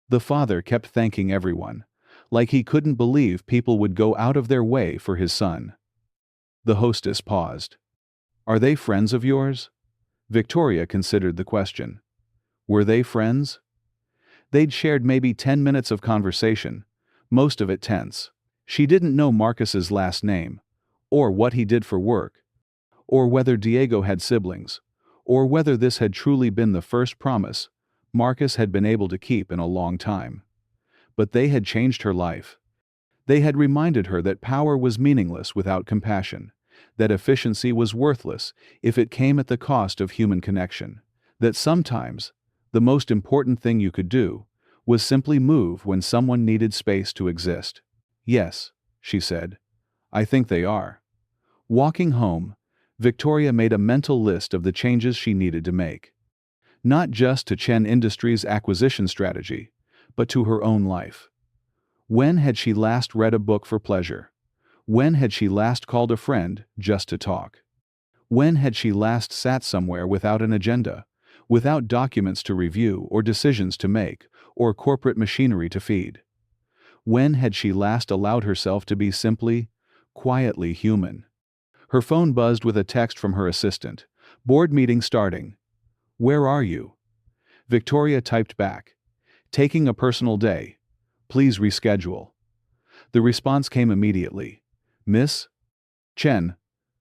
The father kept thanking everyone, like he couldn't believe people would go out of their way for his son. The hostess paused. Are they friends of yours? Victoria considered the question. Were they friends? They'd shared maybe 10 minutes of conversation, most of it tense. She didn't know Marcus's last name, or what he did for work, or whether Diego had siblings, or whether this had truly been the first promise Marcus had been able to keep in a long time. But they had changed her life. They had reminded her that power was meaningless without compassion, that efficiency was worthless if it came at the cost of human connection, that sometimes the most important thing you could do was simply move when someone needed space to exist. Yes, she said. I think they are. Walking home, Victoria made a mental list of the changes she needed to make. Not just to Chen Industries' acquisition strategy, but to her own life. When had she last read a book for pleasure? When had she last called a friend just to talk? When had she last sat somewhere without an agenda, without documents to review or decisions to make, or corporate machinery to feed? When had she last allowed herself to be simply, quietly human? Her phone buzzed with a text from her assistant. Board meeting starting. Where are you? Victoria typed back. Taking a personal day. Please reschedule. The response came immediately. Miss Chen,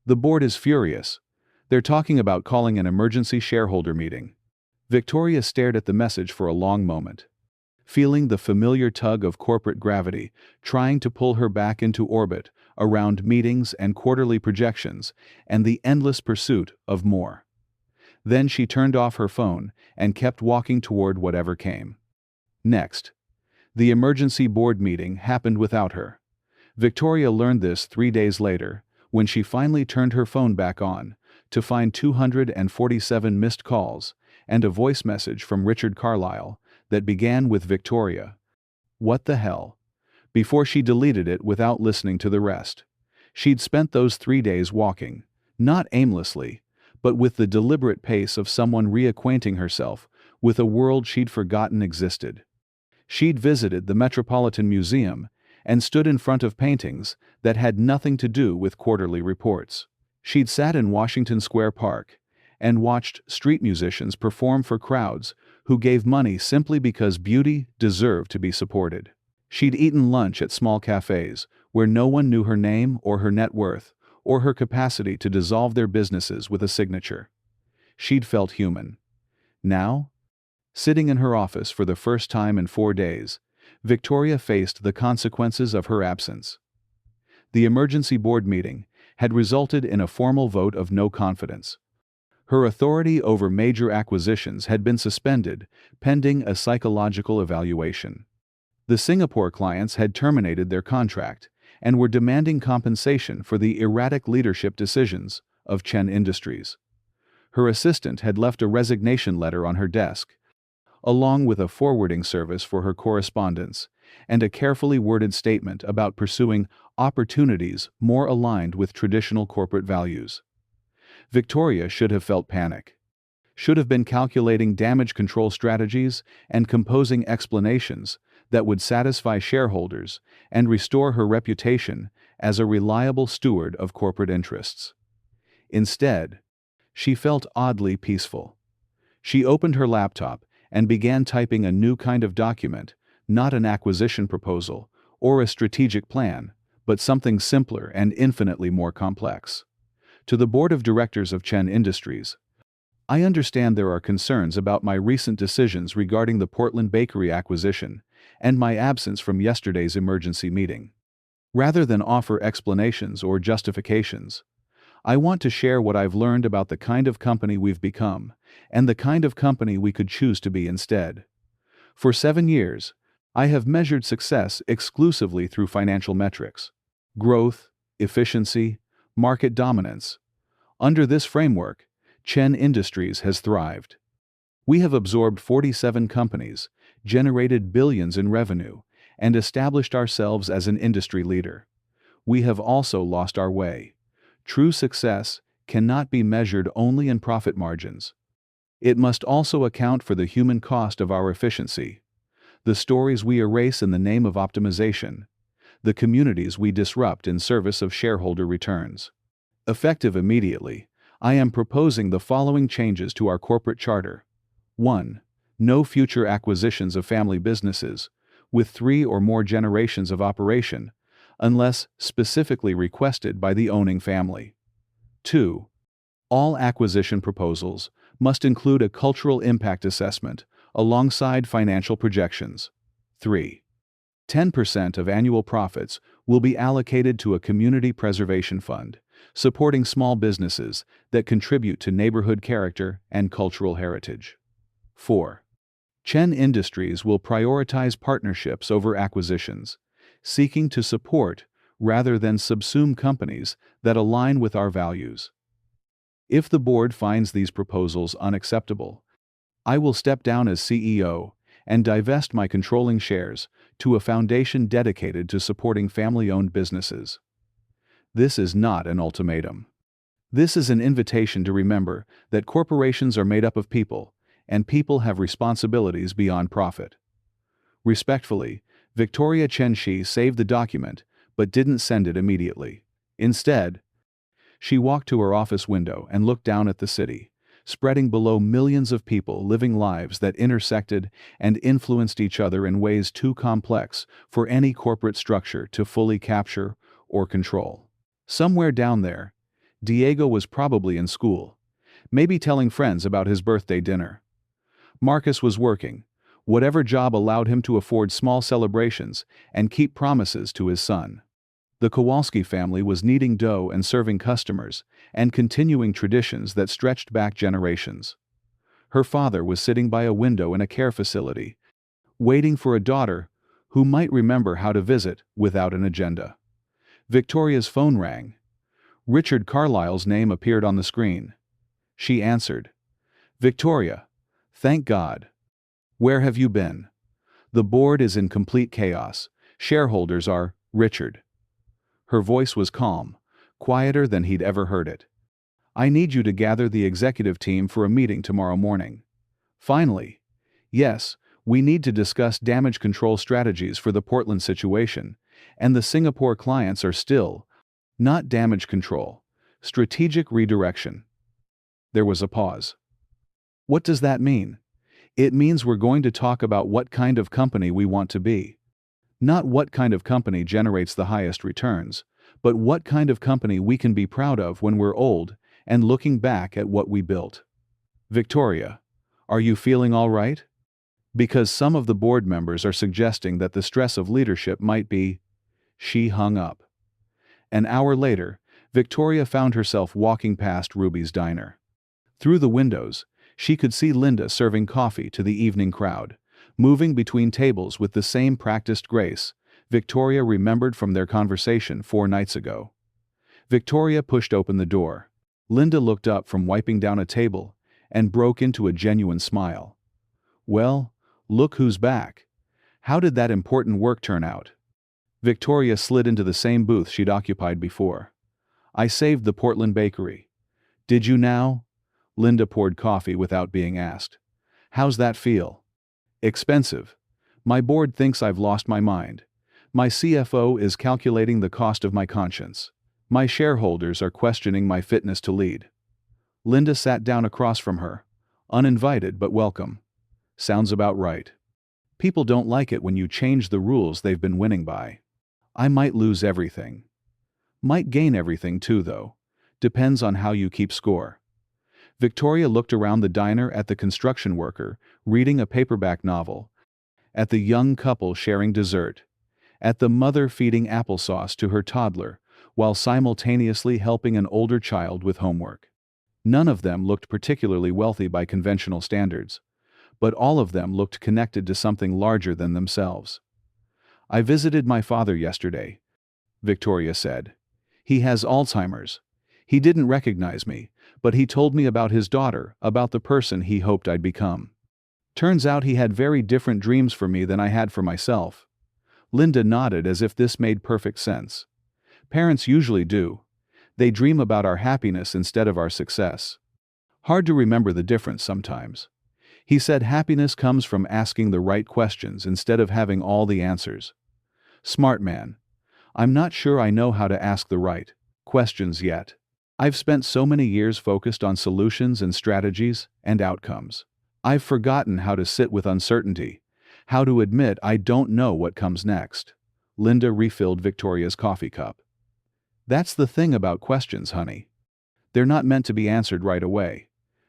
the board is furious. They're talking about calling an emergency shareholder meeting. Victoria stared at the message for a long moment, feeling the familiar tug of corporate gravity trying to pull her back into orbit around meetings and quarterly projections and the endless pursuit of more. Then she turned off her phone and kept walking toward whatever came next. The emergency board meeting happened without her. Victoria learned this 3 days later, when she finally turned her phone back on, to find 247 missed calls and a voice message from Richard Carlyle that began with Victoria. What the hell? Before she deleted it without listening to the rest. She'd spent those 3 days walking, not aimlessly, but with the deliberate pace of someone reacquainting herself with a world she'd forgotten existed. She'd visited the Metropolitan Museum and stood in front of paintings that had nothing to do with quarterly reports. She'd sat in Washington Square Park and watched street musicians perform for crowds who gave money simply because beauty deserved to be supported. She'd eaten lunch at small cafes where no one knew her name or her net worth or her capacity to dissolve their businesses with a signature. She'd felt human. Now, sitting in her office for the first time in 4 days, Victoria faced the consequences of her absence. The emergency board meeting had resulted in a formal vote of no confidence. Her authority over major acquisitions had been suspended, pending a psychological evaluation. The Singapore clients had terminated their contract and were demanding compensation for the erratic leadership decisions of Chen Industries. Her assistant had left a resignation letter on her desk, along with a forwarding service for her correspondence, and a carefully worded statement about pursuing opportunities more aligned with traditional corporate values. Victoria should have felt panic, should have been calculating damage control strategies and composing explanations that would satisfy shareholders and restore her reputation as a reliable steward of corporate interests. Instead, she felt oddly peaceful. She opened her laptop and began typing a new kind of document, not an acquisition proposal or a strategic plan, but something simpler and infinitely more complex. To the board of directors of Chen Industries, I understand there are concerns about my recent decisions regarding the Portland Bakery acquisition and my absence from yesterday's emergency meeting. Rather than offer explanations or justifications, I want to share what I've learned about the kind of company we've become, and the kind of company we could choose to be instead. For 7 years, I have measured success exclusively through financial metrics: growth, efficiency, market dominance. Under this framework, Chen Industries has thrived. We have absorbed 47 companies, generated billions in revenue, and established ourselves as an industry leader. We have also lost our way. True success cannot be measured only in profit margins. It must also account for the human cost of our efficiency, the stories we erase in the name of optimization, the communities we disrupt in service of shareholder returns. Effective immediately, I am proposing the following changes to our corporate charter. 1. No future acquisitions of family businesses, with 3 or more generations of operation, unless specifically requested by the owning family. 2. All acquisition proposals must include a cultural impact assessment alongside financial projections. 3. 10% of annual profits will be allocated to a community preservation fund, supporting small businesses that contribute to neighborhood character and cultural heritage. 4. Chen Industries will prioritize partnerships over acquisitions, seeking to support rather than subsume companies that align with our values. If the board finds these proposals unacceptable, I will step down as CEO and divest my controlling shares to a foundation dedicated to supporting family-owned businesses. This is not an ultimatum. This is an invitation to remember that corporations are made up of people, and people have responsibilities beyond profit. Respectfully, Victoria Chen Shi saved the document but didn't send it immediately. Instead, she walked to her office window and looked down at the city, spreading below millions of people living lives that intersected and influenced each other in ways too complex for any corporate structure to fully capture or control. Somewhere down there, Diego was probably in school, maybe telling friends about his birthday dinner. Marcus was working, whatever job allowed him to afford small celebrations and keep promises to his son. The Kowalski family was kneading dough and serving customers, and continuing traditions that stretched back generations. Her father was sitting by a window in a care facility, waiting for a daughter who might remember how to visit without an agenda. Victoria's phone rang. Richard Carlyle's name appeared on the screen. She answered. "Victoria, thank God. Where have you been? The board is in complete chaos. Shareholders are, Richard." Her voice was calm, quieter than he'd ever heard it. "I need you to gather the executive team for a meeting tomorrow morning." Finally. "Yes, we need to discuss damage control strategies for the Portland situation, and the Singapore clients are still, not damage control, strategic redirection." There was a pause. "What does that mean?" "It means we're going to talk about what kind of company we want to be. Not what kind of company generates the highest returns, but what kind of company we can be proud of when we're old and looking back at what we built." "Victoria, are you feeling all right?" "Because some of the board members are suggesting that the stress of leadership might be..." She hung up. An hour later, Victoria found herself walking past Ruby's diner. Through the windows, she could see Linda serving coffee to the evening crowd, moving between tables with the same practiced grace Victoria remembered from their conversation 4 nights ago. Victoria pushed open the door. Linda looked up from wiping down a table and broke into a genuine smile. "Well, look who's back. How did that important work turn out?" Victoria slid into the same booth she'd occupied before. "I saved the Portland bakery." "Did you now?" Linda poured coffee without being asked. "How's that feel?" "Expensive. My board thinks I've lost my mind. My CFO is calculating the cost of my conscience. My shareholders are questioning my fitness to lead." Linda sat down across from her, uninvited but welcome. "Sounds about right. People don't like it when you change the rules they've been winning by." "I might lose everything. Might gain everything too, though. Depends on how you keep score." Victoria looked around the diner at the construction worker reading a paperback novel, at the young couple sharing dessert, at the mother feeding applesauce to her toddler while simultaneously helping an older child with homework. None of them looked particularly wealthy by conventional standards, but all of them looked connected to something larger than themselves. "I visited my father yesterday," Victoria said. "He has Alzheimer's. He didn't recognize me, but he told me about his daughter, about the person he hoped I'd become. Turns out he had very different dreams for me than I had for myself." Linda nodded as if this made perfect sense. "Parents usually do. They dream about our happiness instead of our success. Hard to remember the difference sometimes." He said happiness comes from asking the right questions instead of having all the answers. "Smart man. I'm not sure I know how to ask the right questions yet. I've spent so many years focused on solutions and strategies and outcomes. I've forgotten how to sit with uncertainty, how to admit I don't know what comes next." Linda refilled Victoria's coffee cup. "That's the thing about questions, honey. They're not meant to be answered right away.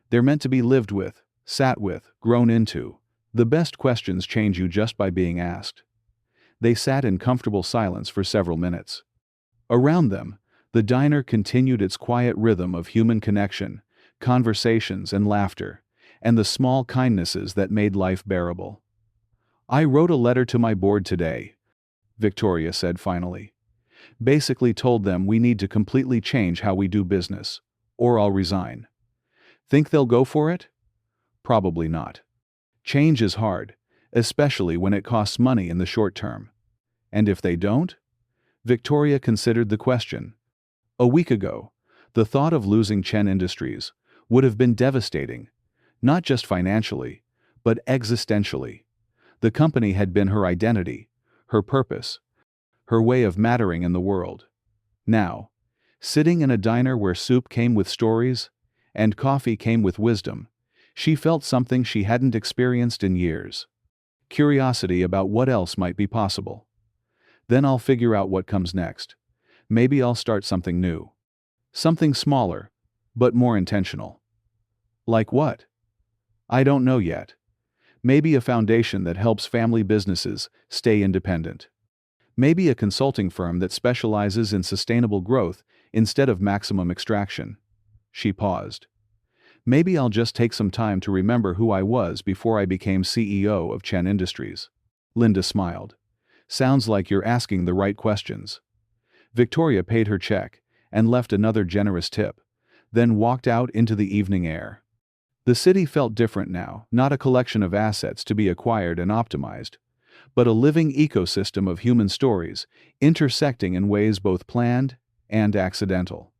They're meant to be lived with, sat with, grown into. The best questions change you just by being asked." They sat in comfortable silence for several minutes. Around them, the diner continued its quiet rhythm of human connection, conversations and laughter, and the small kindnesses that made life bearable. "I wrote a letter to my board today," Victoria said finally. "Basically told them we need to completely change how we do business, or I'll resign." "Think they'll go for it?" "Probably not. Change is hard, especially when it costs money in the short term." "And if they don't?" Victoria considered the question. A week ago, the thought of losing Chen Industries would have been devastating, not just financially, but existentially. The company had been her identity, her purpose, her way of mattering in the world. Now, sitting in a diner where soup came with stories and coffee came with wisdom, she felt something she hadn't experienced in years. Curiosity about what else might be possible. "Then I'll figure out what comes next. Maybe I'll start something new. Something smaller, but more intentional." "Like what?" "I don't know yet. Maybe a foundation that helps family businesses stay independent. Maybe a consulting firm that specializes in sustainable growth instead of maximum extraction." She paused. "Maybe I'll just take some time to remember who I was before I became CEO of Chen Industries." Linda smiled. "Sounds like you're asking the right questions." Victoria paid her check and left another generous tip, then walked out into the evening air. The city felt different now, not a collection of assets to be acquired and optimized, but a living ecosystem of human stories, intersecting in ways both planned and accidental.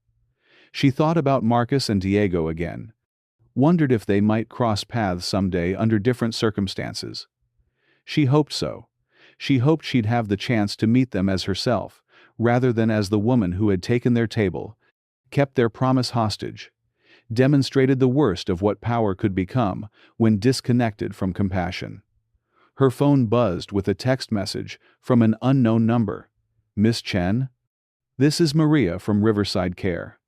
She thought about Marcus and Diego again, wondered if they might cross paths someday under different circumstances. She hoped so. She hoped she'd have the chance to meet them as herself, rather than as the woman who had taken their table, kept their promise hostage, demonstrated the worst of what power could become when disconnected from compassion. Her phone buzzed with a text message from an unknown number. "Miss Chen? This is Maria from Riverside Care.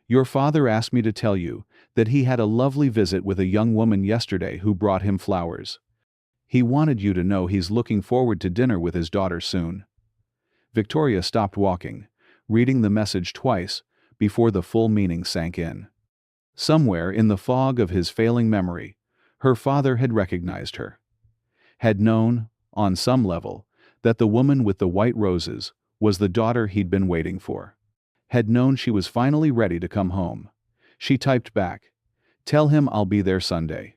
Your father asked me to tell you that he had a lovely visit with a young woman yesterday who brought him flowers. He wanted you to know he's looking forward to dinner with his daughter soon." Victoria stopped walking, reading the message twice before the full meaning sank in. Somewhere in the fog of his failing memory, her father had recognized her. Had known, on some level, that the woman with the white roses was the daughter he'd been waiting for. Had known she was finally ready to come home. She typed back, "Tell him I'll be there Sunday.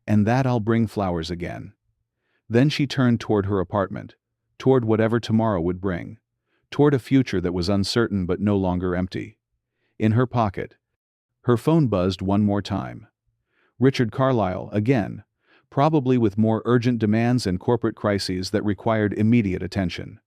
And that I'll bring flowers again." Then she turned toward her apartment, toward whatever tomorrow would bring, toward a future that was uncertain but no longer empty. In her pocket, her phone buzzed one more time. Richard Carlyle again, probably with more urgent demands and corporate crises that required immediate attention.